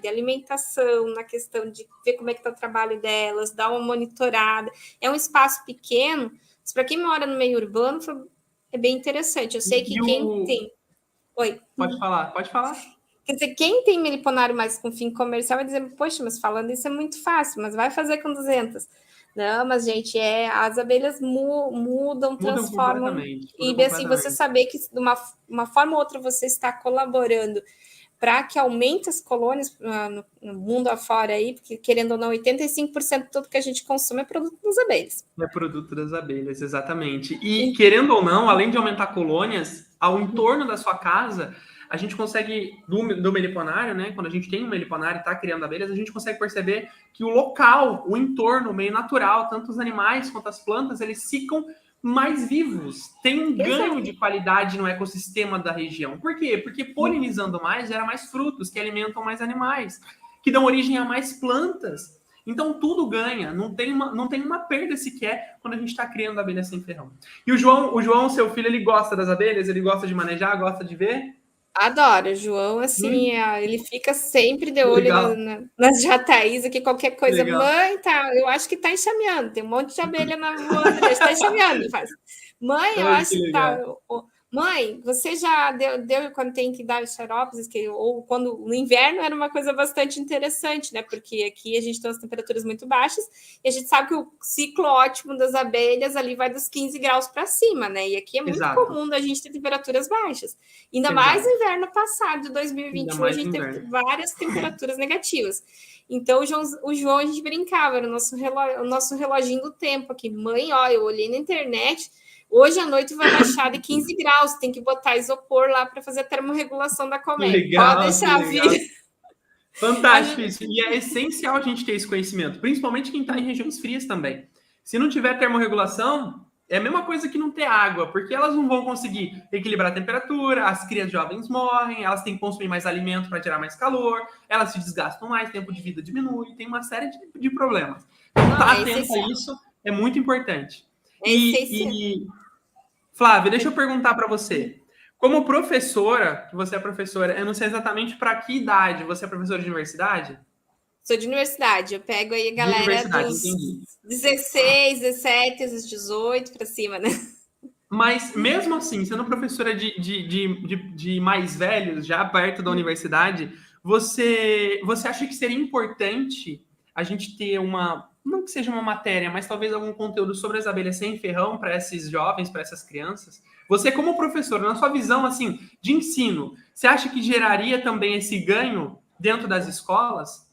de alimentação, na questão de ver como é que está o trabalho delas, dar uma monitorada. É um espaço pequeno, mas para quem mora no meio urbano é bem interessante. Eu sei que quem tem... Oi. Pode falar. Quer dizer, quem tem meliponário mais com fim comercial vai dizer, poxa, mas falando isso é muito fácil, mas vai fazer com 200. Não, mas, gente, as abelhas mudam, transformam. E, assim, você saber que de uma forma ou outra você está colaborando para que aumente as colônias no mundo afora aí, porque querendo ou não, 85% de tudo que a gente consome é produto das abelhas. É produto das abelhas, exatamente. E querendo ou não, além de aumentar colônias, ao entorno da sua casa, a gente consegue, do meliponário, né? Quando a gente tem um meliponário e está criando abelhas, a gente consegue perceber que o local, o entorno, o meio natural, tanto os animais quanto as plantas, eles ficam mais vivos. Tem um ganho de qualidade no ecossistema da região. Por quê? Porque polinizando mais, gera mais frutos, que alimentam mais animais, que dão origem a mais plantas. Então, tudo ganha. Não tem uma perda sequer quando a gente está criando abelhas sem ferrão. E o João, seu filho, ele gosta das abelhas? Ele gosta de manejar? Gosta de ver? Adoro, o João, assim, ele fica sempre de olho nas jataízas, que qualquer coisa, mãe, tá, eu acho que tá enxameando, tem um monte de abelha na voando, tá enxameando, faz. Mãe, eu acho que tá. Mãe, você já deu quando tem que dar xaropes, ou quando no inverno era uma coisa bastante interessante, né? Porque aqui a gente tem as temperaturas muito baixas e a gente sabe que o ciclo ótimo das abelhas ali vai dos 15 graus para cima, né? E aqui é muito comum a gente ter temperaturas baixas. Ainda mais no inverno passado, de 2021, a gente teve várias temperaturas negativas. Então, o João, a gente brincava, era o nosso reloginho do tempo aqui. Mãe, ó, eu olhei na internet. Hoje à noite vai baixar de 15 graus, tem que botar isopor lá para fazer a termorregulação da colmeia. Legal, pode deixar a vida. Fantástico isso. E é essencial a gente ter esse conhecimento, principalmente quem está em regiões frias também. Se não tiver termorregulação, é a mesma coisa que não ter água, porque elas não vão conseguir equilibrar a temperatura, as crias jovens morrem, elas têm que consumir mais alimento para gerar mais calor, elas se desgastam mais, tempo de vida diminui, tem uma série de problemas. Então, estar atento a isso é muito importante. Flávia, deixa eu perguntar para você. Como professora, que você é professora, eu não sei exatamente para que idade. Você é professora de universidade? Sou de universidade. Eu pego aí a galera dos 16, 17, 18 para cima, né? Mas, mesmo assim, sendo professora de mais velhos, já perto da universidade, você acha que seria importante a gente ter não que seja uma matéria, mas talvez algum conteúdo sobre as abelhas sem ferrão para esses jovens, para essas crianças? Você, como professor, na sua visão assim de ensino, você acha que geraria também esse ganho dentro das escolas?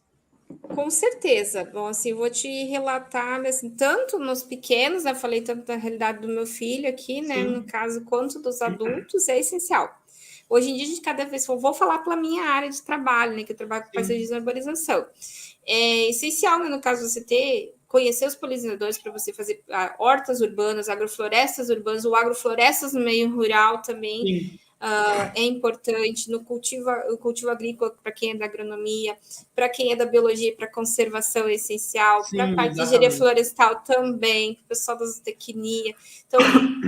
Com certeza. Bom, assim, vou te relatar, assim, tanto nos pequenos, eu falei tanto da realidade do meu filho aqui, né, no caso, quanto dos adultos, é essencial. Hoje em dia, a gente cada vez, vou falar pela minha área de trabalho, né, que eu trabalho com paisagismo e urbanização. É essencial, né, no caso, você conhecer os polinizadores para você fazer hortas urbanas, agroflorestas urbanas, ou agroflorestas no meio rural também. É importante no cultivo agrícola para quem é da agronomia, para quem é da biologia, para conservação é essencial, para a parte de engenharia florestal também, para o pessoal da zootecnia. Então,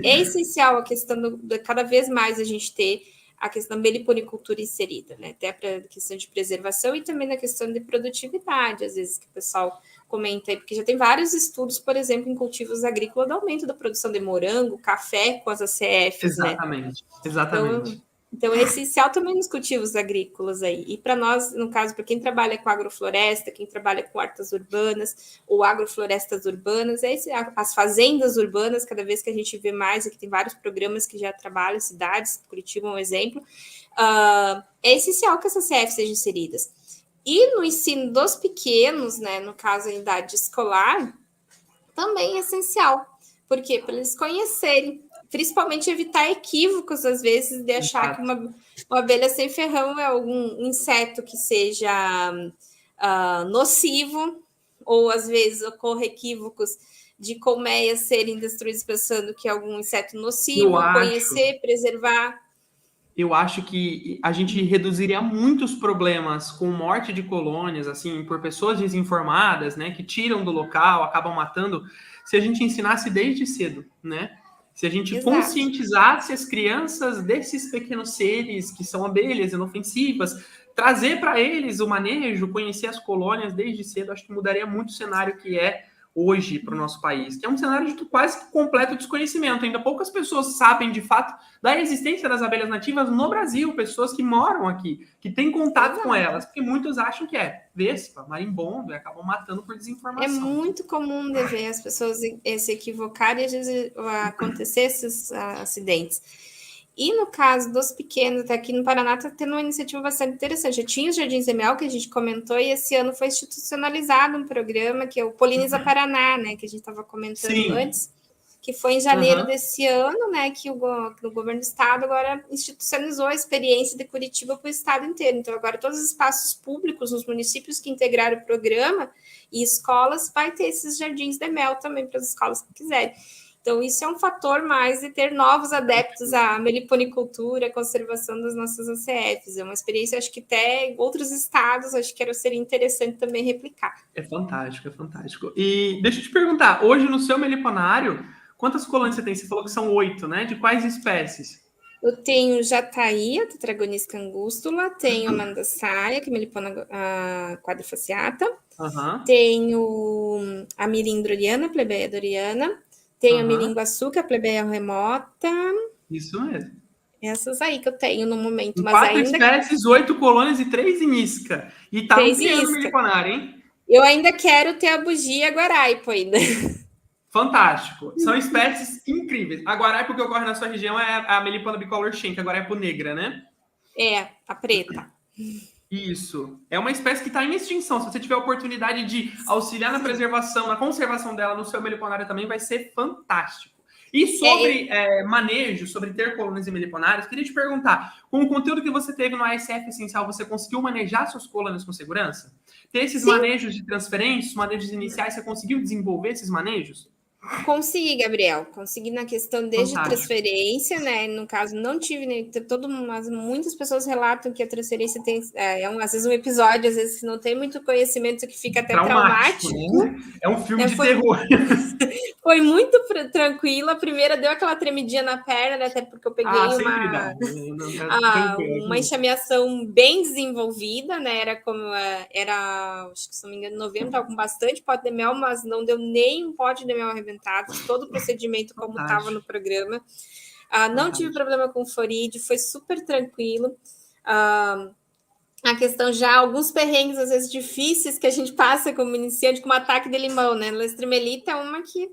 é essencial a questão de cada vez mais a gente ter a questão da meliponicultura inserida, né? Até para a questão de preservação e também na questão de produtividade, às vezes que o pessoal comenta aí, porque já tem vários estudos, por exemplo, em cultivos agrícolas, do aumento da produção de morango, café com as ACFs, exatamente, né? Exatamente. Então, é essencial também nos cultivos agrícolas aí. E para nós, no caso, para quem trabalha com agrofloresta, quem trabalha com hortas urbanas ou agroflorestas urbanas, as fazendas urbanas, cada vez que a gente vê mais, aqui tem vários programas que já trabalham cidades, Curitiba é um exemplo, é essencial que essas CFs sejam inseridas. E no ensino dos pequenos, né, no caso, a idade escolar, também é essencial. Por quê? Para eles conhecerem, principalmente evitar equívocos, às vezes, de achar que uma abelha sem ferrão é algum inseto que seja nocivo, ou às vezes ocorre equívocos de colmeias serem destruídas pensando que é algum inseto nocivo, conhecer, preservar. Eu acho que a gente reduziria muitos problemas com morte de colônias, assim, por pessoas desinformadas, né, que tiram do local, acabam matando, se a gente ensinasse desde cedo, né? Se a gente conscientizasse as crianças desses pequenos seres que são abelhas inofensivas, trazer para eles o manejo, conhecer as colônias desde cedo, acho que mudaria muito o cenário que é hoje para o nosso país, que é um cenário de quase que completo desconhecimento. Ainda poucas pessoas sabem, de fato, da existência das abelhas nativas no Brasil, pessoas que moram aqui, que têm contato com elas, porque muitos acham que é vespa, marimbondo, e acabam matando por desinformação. É muito comum de ver as pessoas se equivocarem e às vezes acontecer esses acidentes. E no caso dos pequenos, até aqui no Paraná está tendo uma iniciativa bastante interessante. Já tinha os Jardins Emel, que a gente comentou, e esse ano foi institucionalizado um programa que é o Poliniza Paraná, né, que a gente estava comentando antes, que foi em janeiro desse ano, né, que o governo do estado agora institucionalizou a experiência de Curitiba para o estado inteiro. Então, agora todos os espaços públicos nos municípios que integraram o programa e escolas vai ter esses jardins de mel também para as escolas que quiserem. Então, isso é um fator mais de ter novos adeptos à meliponicultura, à conservação das nossas ACFs. É uma experiência, acho que até outros estados, acho que seria interessante também replicar. É fantástico, é fantástico. E deixa eu te perguntar, hoje no seu meliponário, quantas colônias você tem? Você falou que são 8, né? De quais espécies? Eu tenho jataí, a Tetragonisca angústula, tenho a mandaçaia, que é melipona quadrifasciata, tenho a mirim doriana, plebeia doriana, tenho a mirim-guaçu, que é a plebeia remota. Isso mesmo. Essas aí que eu tenho no momento. Mas 4 espécies, 8 colônias e 3 em isca. E tá ampliando o meliponário, hein? Eu ainda quero ter a bugia guaraipo ainda. Fantástico. São espécies incríveis. A guaraipo que ocorre na sua região é a melipona bicolor shen, que é a guaraipo negra, né? É, a preta. Isso. É uma espécie que está em extinção. Se você tiver a oportunidade de auxiliar na preservação, na conservação dela no seu meliponário também, vai ser fantástico. E sobre manejo, sobre ter colônias e meliponários, queria te perguntar, com o conteúdo que você teve no ASF Essencial, você conseguiu manejar suas colônias com segurança? Ter esses manejos de transferência, os manejos iniciais, você conseguiu desenvolver esses manejos? Consegui, Gabriel. Consegui na questão desde transferência, né? No caso, não tive, né? Muitas pessoas relatam que a transferência tem, às vezes, um episódio, às vezes, que não tem muito conhecimento, que fica até traumático. Né? É um filme de terror. Foi muito tranquilo. A primeira deu aquela tremidinha na perna, né? Até porque eu peguei uma enxameação bem desenvolvida, né? Era, acho que se não me engano, em novembro, estava com bastante pote de mel, mas não deu nem um pote de mel arrebentado, todo o procedimento como estava no programa. Não tive problema com forídeo, foi super tranquilo. A questão já, alguns perrengues, às vezes, difíceis que a gente passa como iniciante, como ataque de limão, né? Lestremelita é uma que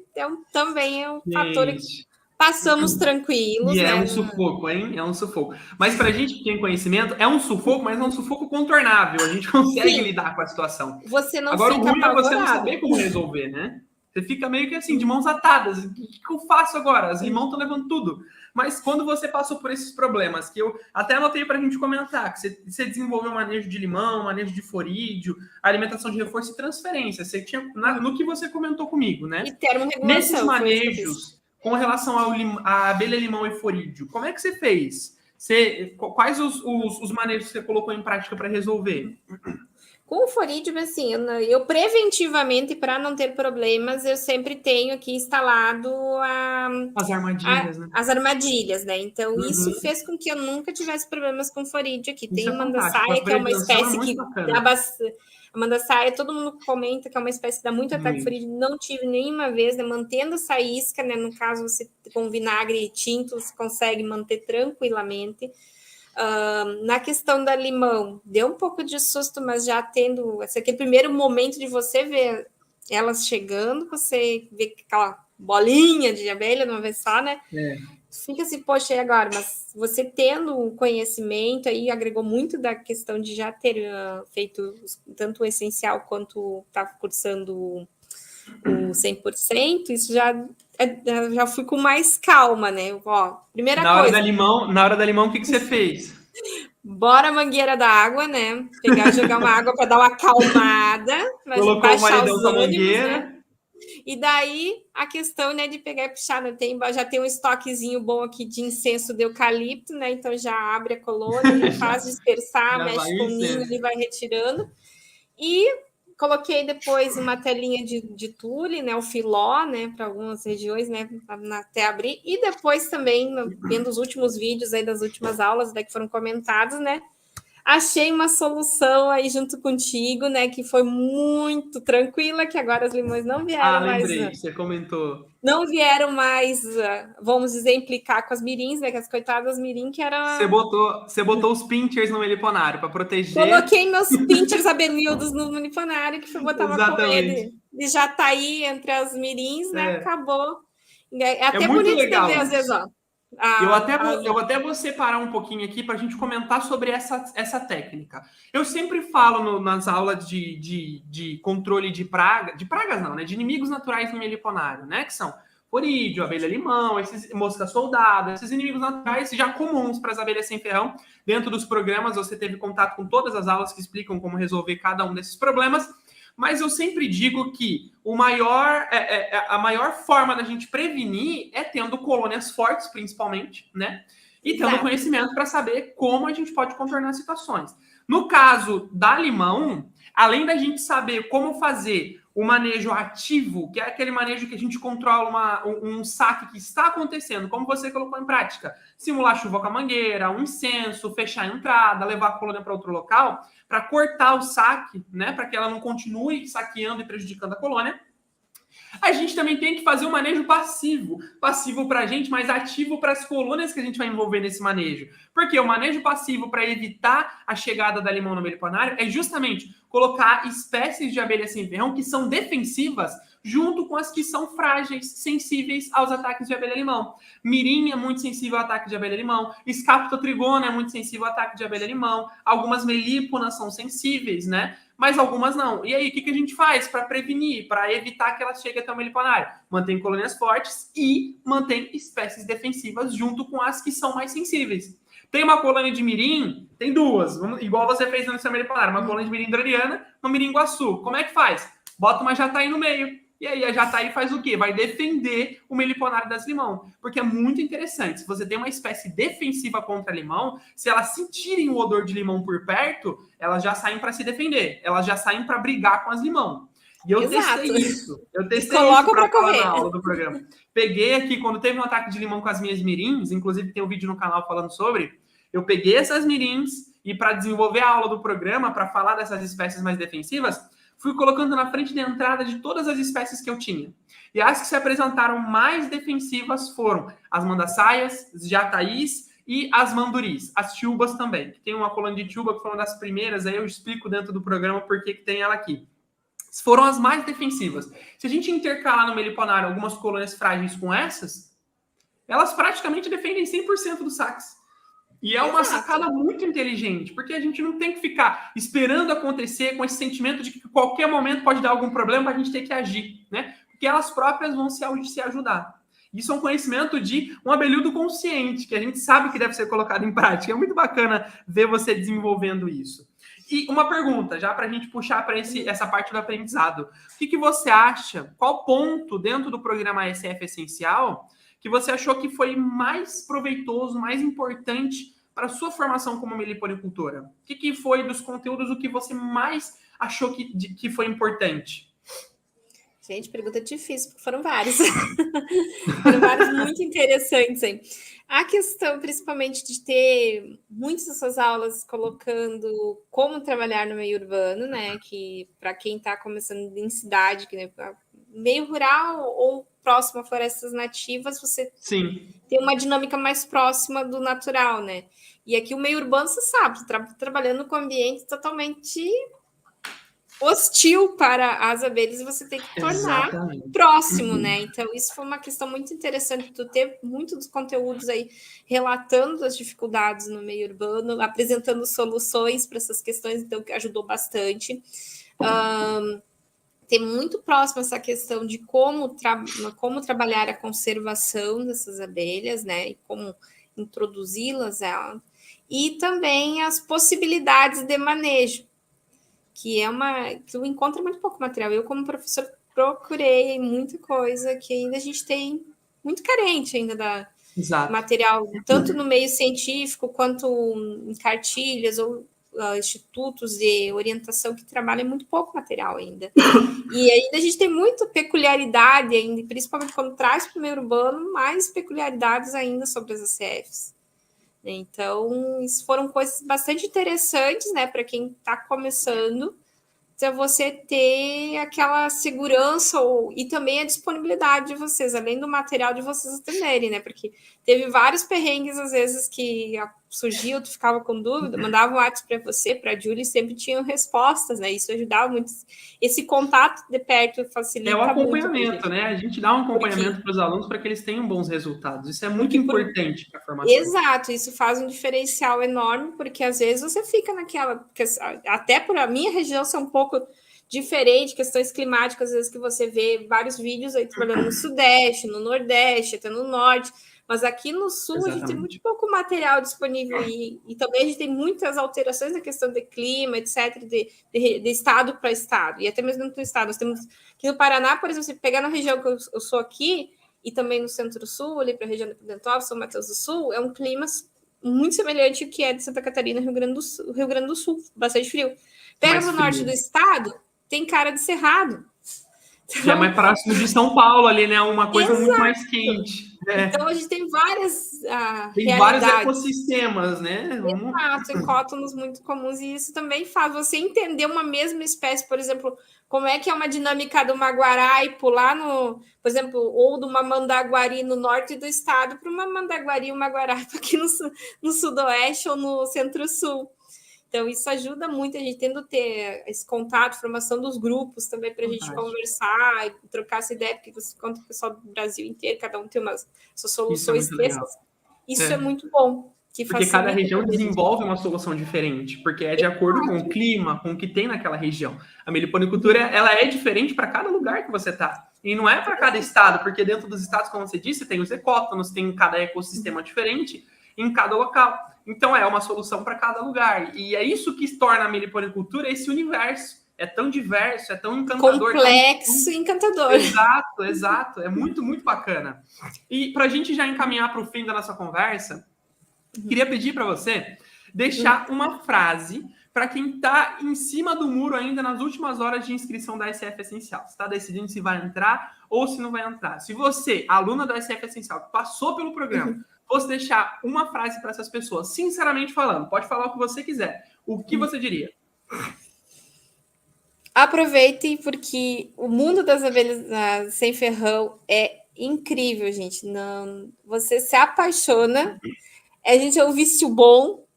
também é um fator que passamos tranquilos. E né? É um sufoco, hein? É um sufoco. Mas para a gente que tem conhecimento, é um sufoco, mas é um sufoco contornável. A gente consegue lidar com a situação. Você não Agora, fica o ruim é você apavorado. não saber como resolver, né? Você fica meio que assim, de mãos atadas. O que eu faço agora? As limão estão levando tudo. Mas quando você passou por esses problemas, que eu até anotei para a gente comentar, que você desenvolveu manejo de limão, manejo de forídeo, alimentação de reforço e transferência. Você tinha, no que você comentou comigo, né? E termorregulação. Nesses manejos, com relação à abelha, limão e forídeo, como é que você fez? Quais os manejos que você colocou em prática para resolver? Com o forídeo, assim, eu preventivamente, para não ter problemas, eu sempre tenho aqui instalado as armadilhas, né? As armadilhas, né? Então, isso fez com que eu nunca tivesse problemas com forídeo aqui. Tem uma mandaçaia, que é uma espécie que dá bastante. A mandaçaia, todo mundo comenta que é uma espécie que dá muito ataque forídeo. Não tive nenhuma vez, né? Mantendo essa isca, né? No caso, você com vinagre tinto, você consegue manter tranquilamente. Na questão da limão, deu um pouco de susto, mas já tendo aquele primeiro momento de você ver elas chegando, você vê aquela bolinha de abelha de uma vez só, né? Fica assim, poxa, e agora? Mas você tendo um conhecimento aí, agregou muito da questão de já ter feito tanto o essencial quanto tá cursando o 100%, isso já fui com mais calma, né? Primeira coisa. Na hora da limão, o que você fez? Bora a mangueira da água, né? Jogar uma água para dar uma acalmada. Colocou o maridão da mangueira. Né? E daí, a questão, né, de pegar e puxar, né? Já tem um estoquezinho bom aqui de incenso de eucalipto, né? Então, já abre a colônia, faz dispersar, mexe com o ninho e vai retirando. E coloquei depois uma telinha de tule, né, o filó, né, para algumas regiões, né, até abrir. E depois também, vendo os últimos vídeos aí das últimas aulas, né, que foram comentados, né, achei uma solução aí junto contigo, né, que foi muito tranquila, que agora as limões não vieram mais... lembrei, você comentou. Não vieram mais, vamos dizer, implicar com as mirins, né? Que as coitadas mirim que era... Você botou os pinchers no meliponário para proteger. Coloquei meus pinchers abelhudos no meliponário, que foi botar uma colmeia de jataí entre as mirins, né? Acabou. É até bonito legal, de ver, às vezes, Eu até vou separar um pouquinho aqui para a gente comentar sobre essa técnica. Eu sempre falo nas aulas de controle de pragas não, né? De inimigos naturais no meliponário, né? Que são Corídeo, abelha-limão, esses mosca-soldado, esses inimigos naturais já comuns para as abelhas sem ferrão. Dentro dos programas, você teve contato com todas as aulas que explicam como resolver cada um desses problemas. Mas eu sempre digo que a maior forma da gente prevenir é tendo colônias fortes, principalmente, né? E tendo conhecimento para saber como a gente pode contornar situações. No caso da limão, além da gente saber como fazer o manejo ativo, que é aquele manejo que a gente controla um saque que está acontecendo, como você colocou em prática, simular chuva com a mangueira, um incenso, fechar a entrada, levar a colônia para outro local, para cortar o saque, né, para que ela não continue saqueando e prejudicando a colônia. A gente também tem que fazer um manejo passivo para a gente, mas ativo para as colônias que a gente vai envolver nesse manejo. Porque o manejo passivo para evitar a chegada da limão no meliponário é justamente colocar espécies de abelhas sem ferrão que são defensivas junto com as que são frágeis, sensíveis aos ataques de abelha-limão. Mirim é muito sensível ao ataque de abelha-limão, Scaptotrigona é muito sensível ao ataque de abelha-limão, algumas melíponas são sensíveis, né? Mas algumas não. E aí, o que a gente faz para prevenir, para evitar que elas cheguem até o meliponário? Mantém colônias fortes e mantém espécies defensivas junto com as que são mais sensíveis. Tem uma colônia de mirim, tem duas, igual você fez no seu meliponário, uma colônia de mirim droliana, uma mirim-guaçu. Como é que faz? Bota uma jataí no meio. E aí a jataí faz o quê? Vai defender o meliponário das limão. Porque é muito interessante. Se você tem uma espécie defensiva contra limão, se elas sentirem o odor de limão por perto, elas já saem para se defender. Elas já saem para brigar com as limão. E eu testei isso. Eu testei isso para falar na aula do programa. Peguei aqui, quando teve um ataque de limão com as minhas mirins, inclusive tem um vídeo no canal falando sobre, eu peguei essas mirins e para desenvolver a aula do programa, para falar dessas espécies mais defensivas, fui colocando na frente da entrada de todas as espécies que eu tinha. E as que se apresentaram mais defensivas foram as mandaçaias, as jataís e as manduris. As tiubas também. Tem uma colônia de tiuba que foi uma das primeiras, aí eu explico dentro do programa por que tem ela aqui. Foram as mais defensivas. Se a gente intercalar no meliponário algumas colônias frágeis com essas, elas praticamente defendem 100% dos saques. E é uma sacada muito inteligente, porque a gente não tem que ficar esperando acontecer com esse sentimento de que a qualquer momento pode dar algum problema para a gente ter que agir, né? Porque elas próprias vão se ajudar. Isso é um conhecimento de um abelhudo consciente, que a gente sabe que deve ser colocado em prática. É muito bacana ver você desenvolvendo isso. E uma pergunta, já para a gente puxar para essa parte do aprendizado. O que você acha? Qual ponto dentro do programa SF Essencial que você achou que foi mais proveitoso, mais importante para a sua formação como meliponicultora? O que foi dos conteúdos o que você mais achou que foi importante? Gente, pergunta difícil, porque foram vários. Foram vários muito interessantes, hein? A questão, principalmente, de ter muitas dessas aulas colocando como trabalhar no meio urbano, né? Que para quem está começando em cidade, que, né, meio rural ou próximo a florestas nativas, você tem uma dinâmica mais próxima do natural, né? E aqui o meio urbano, você sabe, trabalhando com ambiente totalmente hostil para as abelhas, você tem que tornar próximo, né? Então, isso foi uma questão muito interessante, tu ter muitos dos conteúdos aí relatando as dificuldades no meio urbano, apresentando soluções para essas questões, então, que ajudou bastante. Ter muito próximo essa questão de como trabalhar a conservação dessas abelhas, né? E como introduzi-las, e também as possibilidades de manejo, que eu encontro muito pouco material. Eu, como professor, procurei muita coisa que ainda a gente tem muito carente ainda da material, tanto no meio científico quanto em cartilhas ou institutos de orientação que trabalham muito pouco material ainda. E ainda a gente tem muita peculiaridade ainda, principalmente quando traz para o meio urbano, mais peculiaridades ainda sobre as ACFs. Então, isso foram coisas bastante interessantes, né, para quem está começando, então você ter aquela segurança e também a disponibilidade de vocês, além do material de vocês atenderem, né, porque teve vários perrengues, às vezes, que surgiu, tu ficava com dúvida, mandava um WhatsApp para você, para a Julie, sempre tinham respostas, né? Isso ajudava muito. Esse contato de perto facilita É o muito. acompanhamento, né? A gente dá um acompanhamento para os alunos para que eles tenham bons resultados. Isso é muito importante para a formação. Exato, isso faz um diferencial enorme, porque às vezes você fica naquela... Até por a minha região ser um pouco diferente, questões climáticas, às vezes que você vê vários vídeos aí trabalhando no Sudeste, no Nordeste, até no Norte, mas aqui no Sul Exatamente. A gente tem muito pouco material disponível e também a gente tem muitas alterações na questão de clima, etc., de estado para estado, e até mesmo no estado. Nós temos aqui no Paraná, por exemplo, se pegar na região que eu sou aqui, e também no Centro-Sul, ali para a região de Prudentópolis, São Mateus do Sul, é um clima muito semelhante ao que é de Santa Catarina, Rio Grande do Sul, bastante frio. Pega no norte do estado, tem cara de cerrado. Então, já é mais próximo de São Paulo ali, né? Uma coisa Exato. Muito mais quente. Então, a gente tem várias tem vários ecossistemas, né? Exato, ecótonos muito comuns. E isso também faz você entender uma mesma espécie, por exemplo, como é que é uma dinâmica do maguaraipo lá no... Por exemplo, ou de uma mandaguari no norte do estado para uma mandaguari e uma maguaraipo aqui no sudoeste ou no centro-sul. Então, isso ajuda muito a gente tendo ter esse contato, formação dos grupos também para a gente conversar e trocar essa ideia, porque você conta com o pessoal do Brasil inteiro, cada um tem umas suas soluções dessas. Isso é muito bom. Porque cada região desenvolve uma solução diferente, porque é de acordo com o clima, com o que tem naquela região. A meliponicultura, ela é diferente para cada lugar que você está. E não é para cada estado, porque dentro dos estados, como você disse, tem os ecótonos, tem cada ecossistema diferente em cada local. Então, é uma solução para cada lugar. E é isso que torna a meliponicultura esse universo. É tão diverso, é tão encantador. Complexo e encantador. Exato, exato. É muito, muito bacana. E para a gente já encaminhar para o fim da nossa conversa, queria pedir para você deixar uma frase para quem está em cima do muro ainda nas últimas horas de inscrição da SF Essencial. Você está decidindo se vai entrar ou se não vai entrar. Se você, aluna da SF Essencial, que passou pelo programa, fosse deixar uma frase para essas pessoas, sinceramente falando, pode falar o que você quiser, o que você diria? Aproveitem, porque o mundo das abelhas sem ferrão é incrível, gente. Não, você se apaixona, a gente é um vício bom,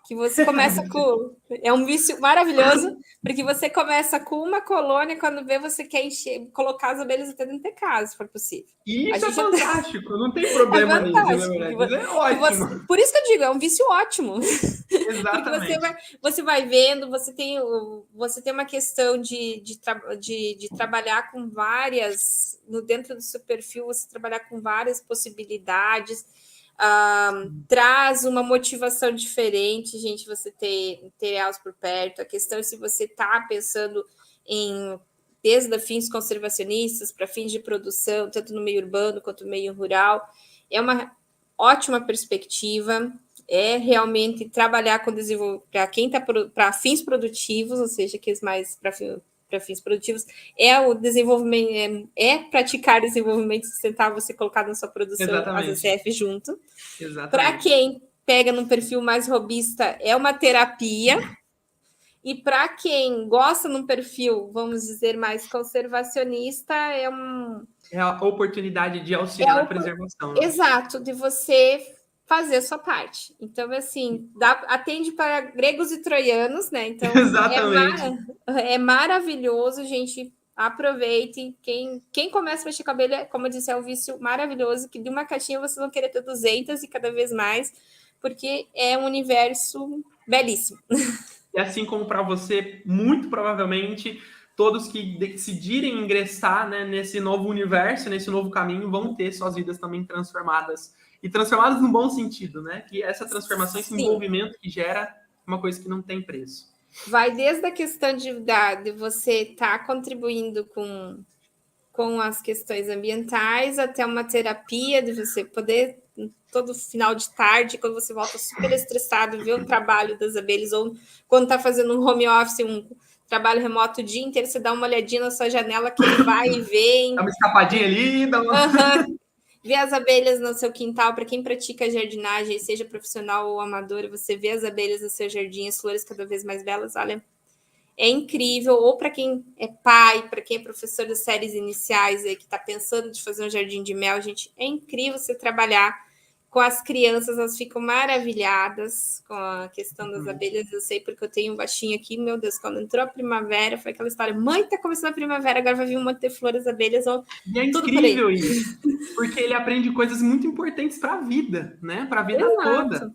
que você começa com... É um vício maravilhoso, porque você começa com uma colônia, quando vê, você quer colocar as abelhas até dentro de casa, se for possível. E isso é fantástico, não tem problema nisso, na verdade. É ótimo. Por isso que eu digo, é um vício ótimo. Exatamente. Porque você vai vendo, você tem uma questão de trabalhar com várias... Dentro do seu perfil, você trabalhar com várias possibilidades... traz uma motivação diferente, gente, você ter elas por perto. A questão é se você está pensando desde fins conservacionistas para fins de produção, tanto no meio urbano quanto no meio rural, é uma ótima perspectiva, é realmente trabalhar com desenvolvimento para quem está para fins produtivos, ou seja, que mais para fins produtivos, é o desenvolvimento, é praticar desenvolvimento sustentável, você colocar na sua produção Exatamente. as ECF junto. Para quem pega num perfil mais robista, é uma terapia. E para quem gosta num perfil, vamos dizer, mais conservacionista, é a oportunidade de auxiliar na preservação. Né? Exato, de você fazer a sua parte. Então, assim, atende para gregos e troianos, né? Então, exatamente. É maravilhoso, gente. Aproveite. Quem começa a mexer com a abelha, como eu disse, é um vício maravilhoso, que de uma caixinha vocês vão querer ter 200 e cada vez mais, porque é um universo belíssimo. E assim como para você, muito provavelmente, todos que decidirem ingressar, né, nesse novo universo, nesse novo caminho, vão ter suas vidas também transformadas. E transformadas no bom sentido, né? Que essa transformação, esse envolvimento que gera uma coisa que não tem preço. Vai desde a questão de você estar contribuindo com as questões ambientais, até uma terapia, de você poder, todo final de tarde, quando você volta super estressado, ver o trabalho das abelhas, ou quando está fazendo um home office, um trabalho remoto o dia inteiro, você dá uma olhadinha na sua janela, que ele vai e vem. Dá uma escapadinha ali, dá uma... Ver as abelhas no seu quintal, para quem pratica jardinagem, seja profissional ou amador, você vê as abelhas no seu jardim, as flores cada vez mais belas, olha, é incrível. Ou para quem é pai, para quem é professor das séries iniciais, que está pensando de fazer um jardim de mel, gente, é incrível você trabalhar com as crianças, elas ficam maravilhadas com a questão das abelhas. Eu sei porque eu tenho um baixinho aqui, meu Deus, quando entrou a primavera, foi aquela história, mãe, tá começando a primavera, agora vai vir um monte de flores, abelhas, ou E é tudo incrível isso, porque ele aprende coisas muito importantes para a vida, né? Para a vida toda.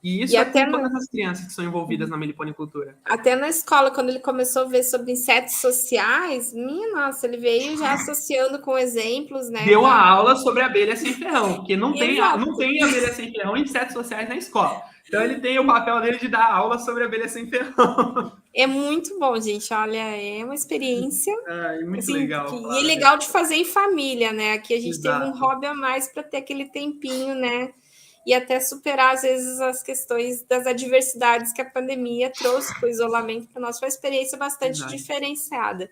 E isso E é até com todas as crianças que são envolvidas na meliponicultura. Até na escola, quando ele começou a ver sobre insetos sociais, minha nossa, ele veio já associando com exemplos, né? Deu a aula sobre abelha sem ferrão, porque não tem Exato. abelha sem ferrão e insetos sociais na escola. Então ele tem o papel dele de dar aula sobre abelha sem ferrão. É muito bom, gente. Olha, é uma experiência Muito assim, legal. e é legal de fazer em família, né? Aqui a gente Exato. teve um hobby a mais para ter aquele tempinho, né? E até superar, às vezes, as questões das adversidades que a pandemia trouxe para o isolamento para nós. Foi uma experiência bastante diferenciada.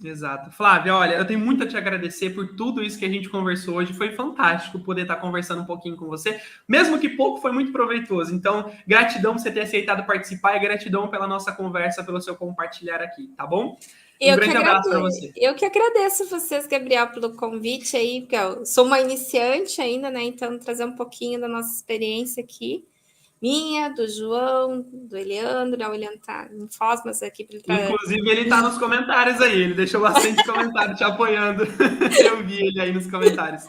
Exato. Flávia, olha, eu tenho muito a te agradecer por tudo isso que a gente conversou hoje. Foi fantástico poder estar conversando um pouquinho com você. Mesmo que pouco, foi muito proveitoso. Então, gratidão por você ter aceitado participar e gratidão pela nossa conversa, pelo seu compartilhar aqui, tá bom? Um grande abraço para você. Eu que agradeço vocês, Gabriel, pelo convite aí, porque eu sou uma iniciante ainda, né? Então, trazer um pouquinho da nossa experiência aqui. Minha, do João, do Eliandro, né? O Eliandro tá em Foz, mas aqui para ele tá... Inclusive, ele tá nos comentários aí, ele deixou bastante comentário te apoiando. Eu vi ele aí nos comentários.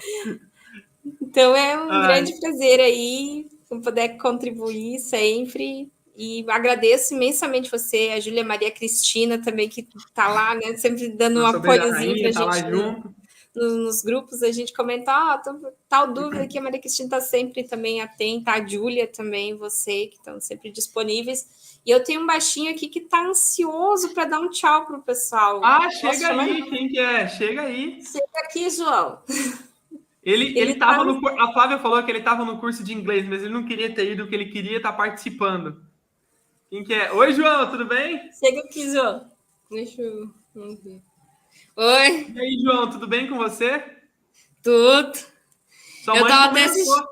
Então, é um grande prazer aí, poder contribuir sempre. E agradeço imensamente você, a Júlia Maria Cristina também, que tá lá, né? Sempre dando um apoiozinho pra tá gente. Lá junto. Nos grupos a gente comenta, tal dúvida que a Maria Cristina está sempre também atenta, a Júlia também, você, que estão sempre disponíveis. E eu tenho um baixinho aqui que está ansioso para dar um tchau pro pessoal. Chega aí, quem que é? Chega aí. Chega aqui, João. Ele tava no... A Flávia falou que ele estava no curso de inglês, mas ele não queria ter ido, porque ele queria estar participando. Quem que é? Oi, João, tudo bem? Chega aqui, João. Deixa eu ver. Oi. E aí, João, tudo bem com você? Tudo. Sua mãe tava até assistindo.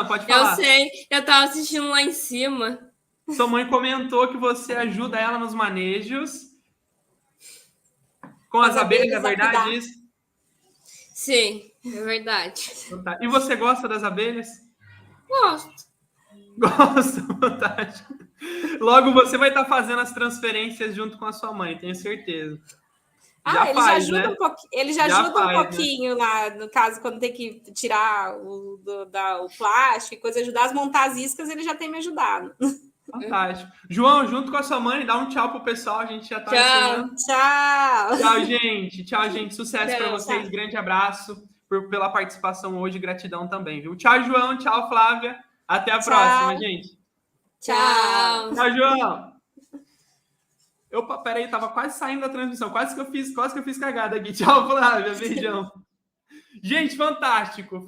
Pode falar. Eu sei, eu tava assistindo lá em cima. Sua mãe comentou que você ajuda ela nos manejos com as abelhas, é verdade isso? Sim, é verdade. E você gosta das abelhas? Gosto. Gosto, fantástico. Logo você vai estar fazendo as transferências junto com a sua mãe, tenho certeza. Ele já ajuda, né? Ele já ajuda um pouquinho, né? Lá, no caso, quando tem que tirar o plástico e coisa, ajudar a montar as iscas, ele já tem me ajudado. Fantástico. João, junto com a sua mãe, dá um tchau pro pessoal, a gente já tá Tchau. Tchau, gente. Tchau, gente. Sucesso para vocês. Tchau. Grande abraço pela participação hoje, gratidão também, viu? Tchau, João. Tchau, Flávia. Até a próxima, gente. Tchau. Tchau, João. Opa, peraí, tava quase saindo da transmissão. Quase que eu fiz cagada aqui. Tchau, Flávia. Beijão. Gente, fantástico.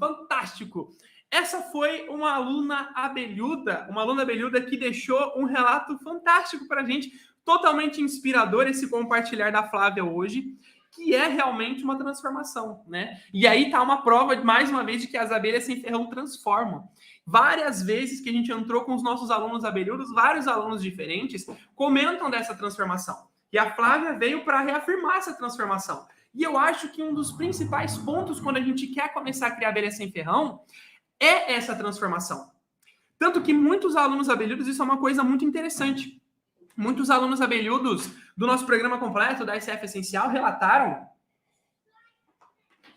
Essa foi uma aluna abelhuda que deixou um relato fantástico pra gente, totalmente inspirador esse compartilhar da Flávia hoje, que é realmente uma transformação, né? E aí tá uma prova, mais uma vez, de que as abelhas sem ferrão transformam. Várias vezes que a gente entrou com os nossos alunos abelhudos, vários alunos diferentes comentam dessa transformação. E a Flávia veio para reafirmar essa transformação. E eu acho que um dos principais pontos quando a gente quer começar a criar abelha sem ferrão é essa transformação. Tanto que muitos alunos abelhudos, isso é uma coisa muito interessante. Muitos alunos abelhudos do nosso programa completo, da SF Essencial, relataram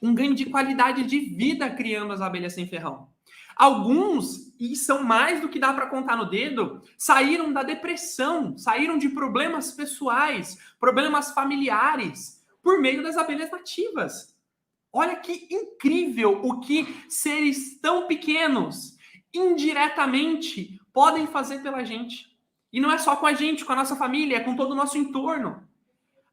um ganho de qualidade de vida criando as abelhas sem ferrão. Alguns, e são mais do que dá para contar no dedo, saíram da depressão, saíram de problemas pessoais, problemas familiares, por meio das abelhas nativas. Olha que incrível o que seres tão pequenos, indiretamente, podem fazer pela gente. E não é só com a gente, com a nossa família, é com todo o nosso entorno.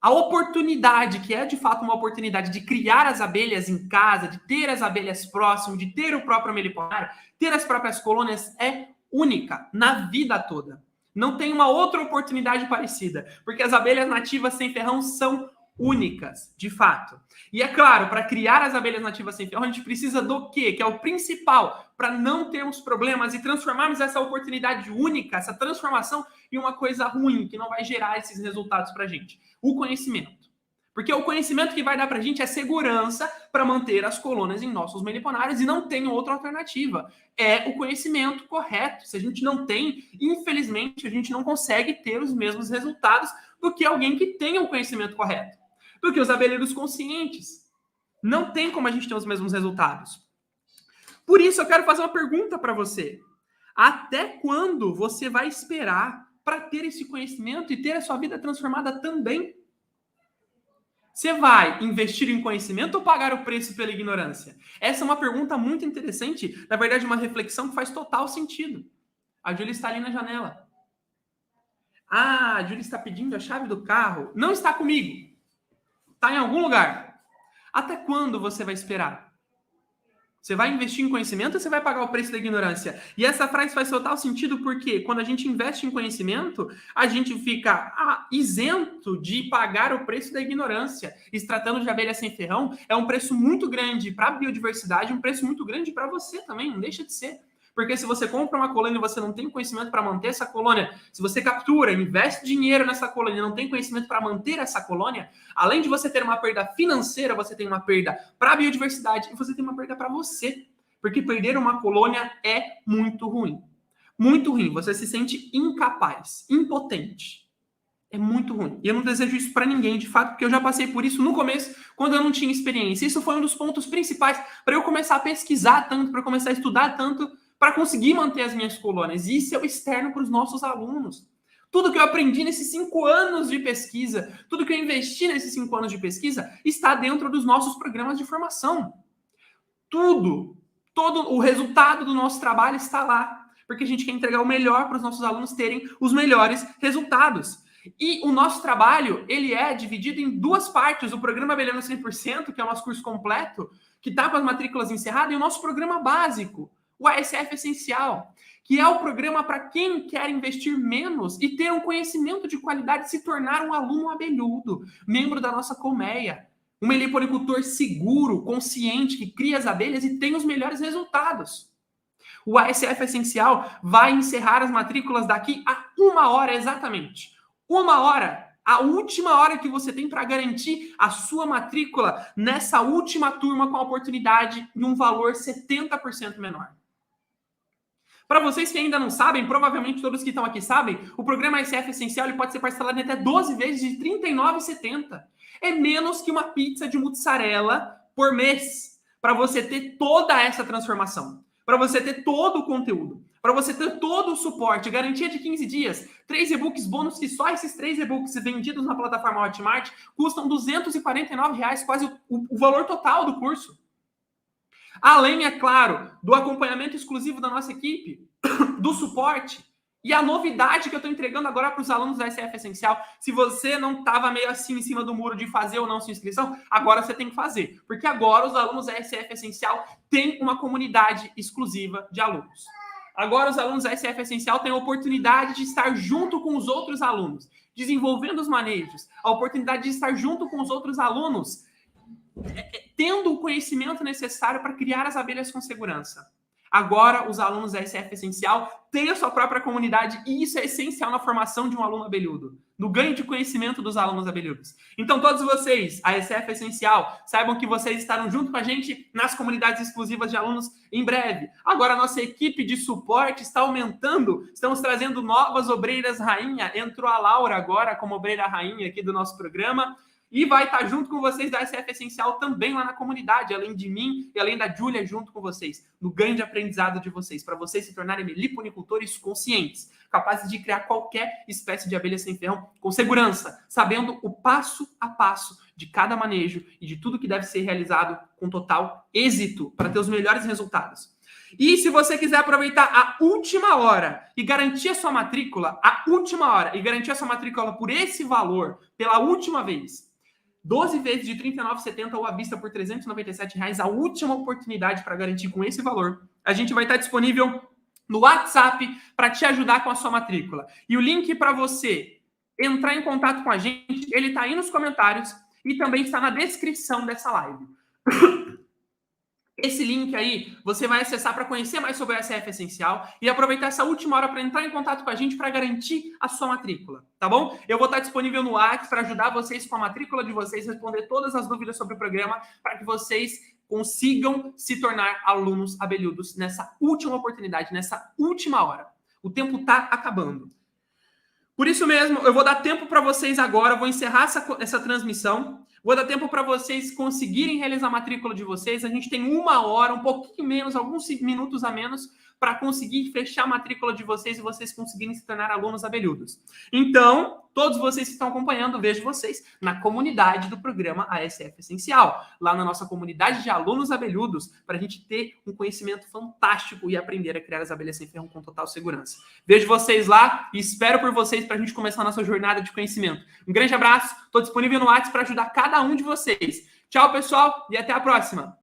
A oportunidade, que é de fato uma oportunidade de criar as abelhas em casa, de ter as abelhas próximo, de ter o próprio meliponário, ter as próprias colônias, é única na vida toda. Não tem uma outra oportunidade parecida, porque as abelhas nativas sem ferrão são únicas, de fato. E é claro, para criar as abelhas nativas sem ferrão, a gente precisa do quê? Que é o principal, para não termos problemas e transformarmos essa oportunidade única, essa transformação, em uma coisa ruim, que não vai gerar esses resultados para a gente. O conhecimento. Porque o conhecimento que vai dar para a gente é segurança para manter as colônias em nossos meliponários e não tem outra alternativa. É o conhecimento correto. Se a gente não tem, infelizmente, a gente não consegue ter os mesmos resultados do que alguém que tenha o conhecimento correto, do que os abelheiros conscientes. Não tem como a gente ter os mesmos resultados. Por isso, eu quero fazer uma pergunta para você. Até quando você vai esperar para ter esse conhecimento e ter a sua vida transformada também? Você vai investir em conhecimento ou pagar o preço pela ignorância? Essa é uma pergunta muito interessante, na verdade, uma reflexão que faz total sentido. A Júlia está ali na janela. Ah, a Júlia está pedindo a chave do carro. Não está comigo. Está em algum lugar. Até quando você vai esperar? Você vai investir em conhecimento ou você vai pagar o preço da ignorância? E essa frase faz total sentido porque quando a gente investe em conhecimento, a gente fica isento de pagar o preço da ignorância. E se tratando de abelha sem ferrão, é um preço muito grande para a biodiversidade, um preço muito grande para você também, não deixa de ser. Porque se você compra uma colônia e você não tem conhecimento para manter essa colônia, se você captura, investe dinheiro nessa colônia e não tem conhecimento para manter essa colônia, além de você ter uma perda financeira, você tem uma perda para a biodiversidade e você tem uma perda para você. Porque perder uma colônia é muito ruim. Muito ruim. Você se sente incapaz, impotente. É muito ruim. E eu não desejo isso para ninguém, de fato, porque eu já passei por isso no começo, quando eu não tinha experiência. Isso foi um dos pontos principais para eu começar a pesquisar tanto, para começar a estudar tanto, para conseguir manter as minhas colônias. E isso é o externo para os nossos alunos. Tudo que eu aprendi nesses 5 anos de pesquisa, tudo que eu investi nesses 5 anos de pesquisa, está dentro dos nossos programas de formação. Todo o resultado do nosso trabalho está lá, porque a gente quer entregar o melhor para os nossos alunos terem os melhores resultados. E o nosso trabalho, ele é dividido em 2 partes, o programa Abelhando 100%, que é o nosso curso completo, que está com as matrículas encerradas, e o nosso programa básico, o ASF Essencial, que é o programa para quem quer investir menos e ter um conhecimento de qualidade, se tornar um aluno abelhudo, membro da nossa colmeia, um meliponicultor seguro, consciente, que cria as abelhas e tem os melhores resultados. O ASF Essencial vai encerrar as matrículas daqui a 1 hora exatamente. 1 hora. A última hora que você tem para garantir a sua matrícula nessa última turma com a oportunidade de um valor 70% menor. Para vocês que ainda não sabem, provavelmente todos que estão aqui sabem, o programa ASF Essencial ele pode ser parcelado em até 12 vezes de R$ 39,70. É menos que uma pizza de mussarela por mês para você ter toda essa transformação, para você ter todo o conteúdo, para você ter todo o suporte, garantia de 15 dias, 3 e-books bônus, que só esses 3 e-books vendidos na plataforma Hotmart custam R$ 249, quase o valor total do curso. Além, é claro, do acompanhamento exclusivo da nossa equipe, do suporte e a novidade que eu estou entregando agora para os alunos da SF Essencial. Se você não estava meio assim em cima do muro de fazer ou não sua inscrição, agora você tem que fazer. Porque agora os alunos da SF Essencial têm uma comunidade exclusiva de alunos. Agora os alunos da SF Essencial têm a oportunidade de estar junto com os outros alunos, desenvolvendo os manejos, a oportunidade de estar junto com os outros alunos, tendo o conhecimento necessário para criar as abelhas com segurança. Agora, os alunos da SF Essencial têm a sua própria comunidade e isso é essencial na formação de um aluno abelhudo, no ganho de conhecimento dos alunos abelhudos. Então, todos vocês, a SF Essencial, saibam que vocês estarão junto com a gente nas comunidades exclusivas de alunos em breve. Agora, a nossa equipe de suporte está aumentando, estamos trazendo novas obreiras rainha. Entrou a Laura agora como obreira rainha aqui do nosso programa. E vai estar junto com vocês da SF Essencial também lá na comunidade, além de mim e além da Júlia junto com vocês, no ganho de aprendizado de vocês, para vocês se tornarem meliponicultores conscientes, capazes de criar qualquer espécie de abelha sem ferrão com segurança, sabendo o passo a passo de cada manejo e de tudo que deve ser realizado com total êxito para ter os melhores resultados. E se você quiser aproveitar a última hora e garantir a sua matrícula, por esse valor, pela última vez, 12 vezes de R$ 39,70 ou à vista por R$ 397, a última oportunidade para garantir com esse valor. A gente vai estar disponível no WhatsApp para te ajudar com a sua matrícula. E o link para você entrar em contato com a gente, ele está aí nos comentários e também está na descrição dessa live. Esse link aí você vai acessar para conhecer mais sobre o SF Essencial e aproveitar essa última hora para entrar em contato com a gente para garantir a sua matrícula, tá bom? Eu vou estar disponível no WhatsApp para ajudar vocês com a matrícula de vocês, responder todas as dúvidas sobre o programa para que vocês consigam se tornar alunos abelhudos nessa última oportunidade, nessa última hora. O tempo está acabando. Por isso mesmo, eu vou dar tempo para vocês agora, vou encerrar essa transmissão, vou dar tempo para vocês conseguirem realizar a matrícula de vocês. A gente tem 1 hora, um pouquinho menos, alguns minutos a menos, para conseguir fechar a matrícula de vocês e vocês conseguirem se tornar alunos abelhudos. Então, todos vocês que estão acompanhando, vejo vocês na comunidade do programa ASF Essencial, lá na nossa comunidade de alunos abelhudos, para a gente ter um conhecimento fantástico e aprender a criar as abelhas sem ferro com total segurança. Vejo vocês lá e espero por vocês para a gente começar a nossa jornada de conhecimento. Um grande abraço, estou disponível no WhatsApp para ajudar cada um de vocês. Tchau, pessoal, e até a próxima!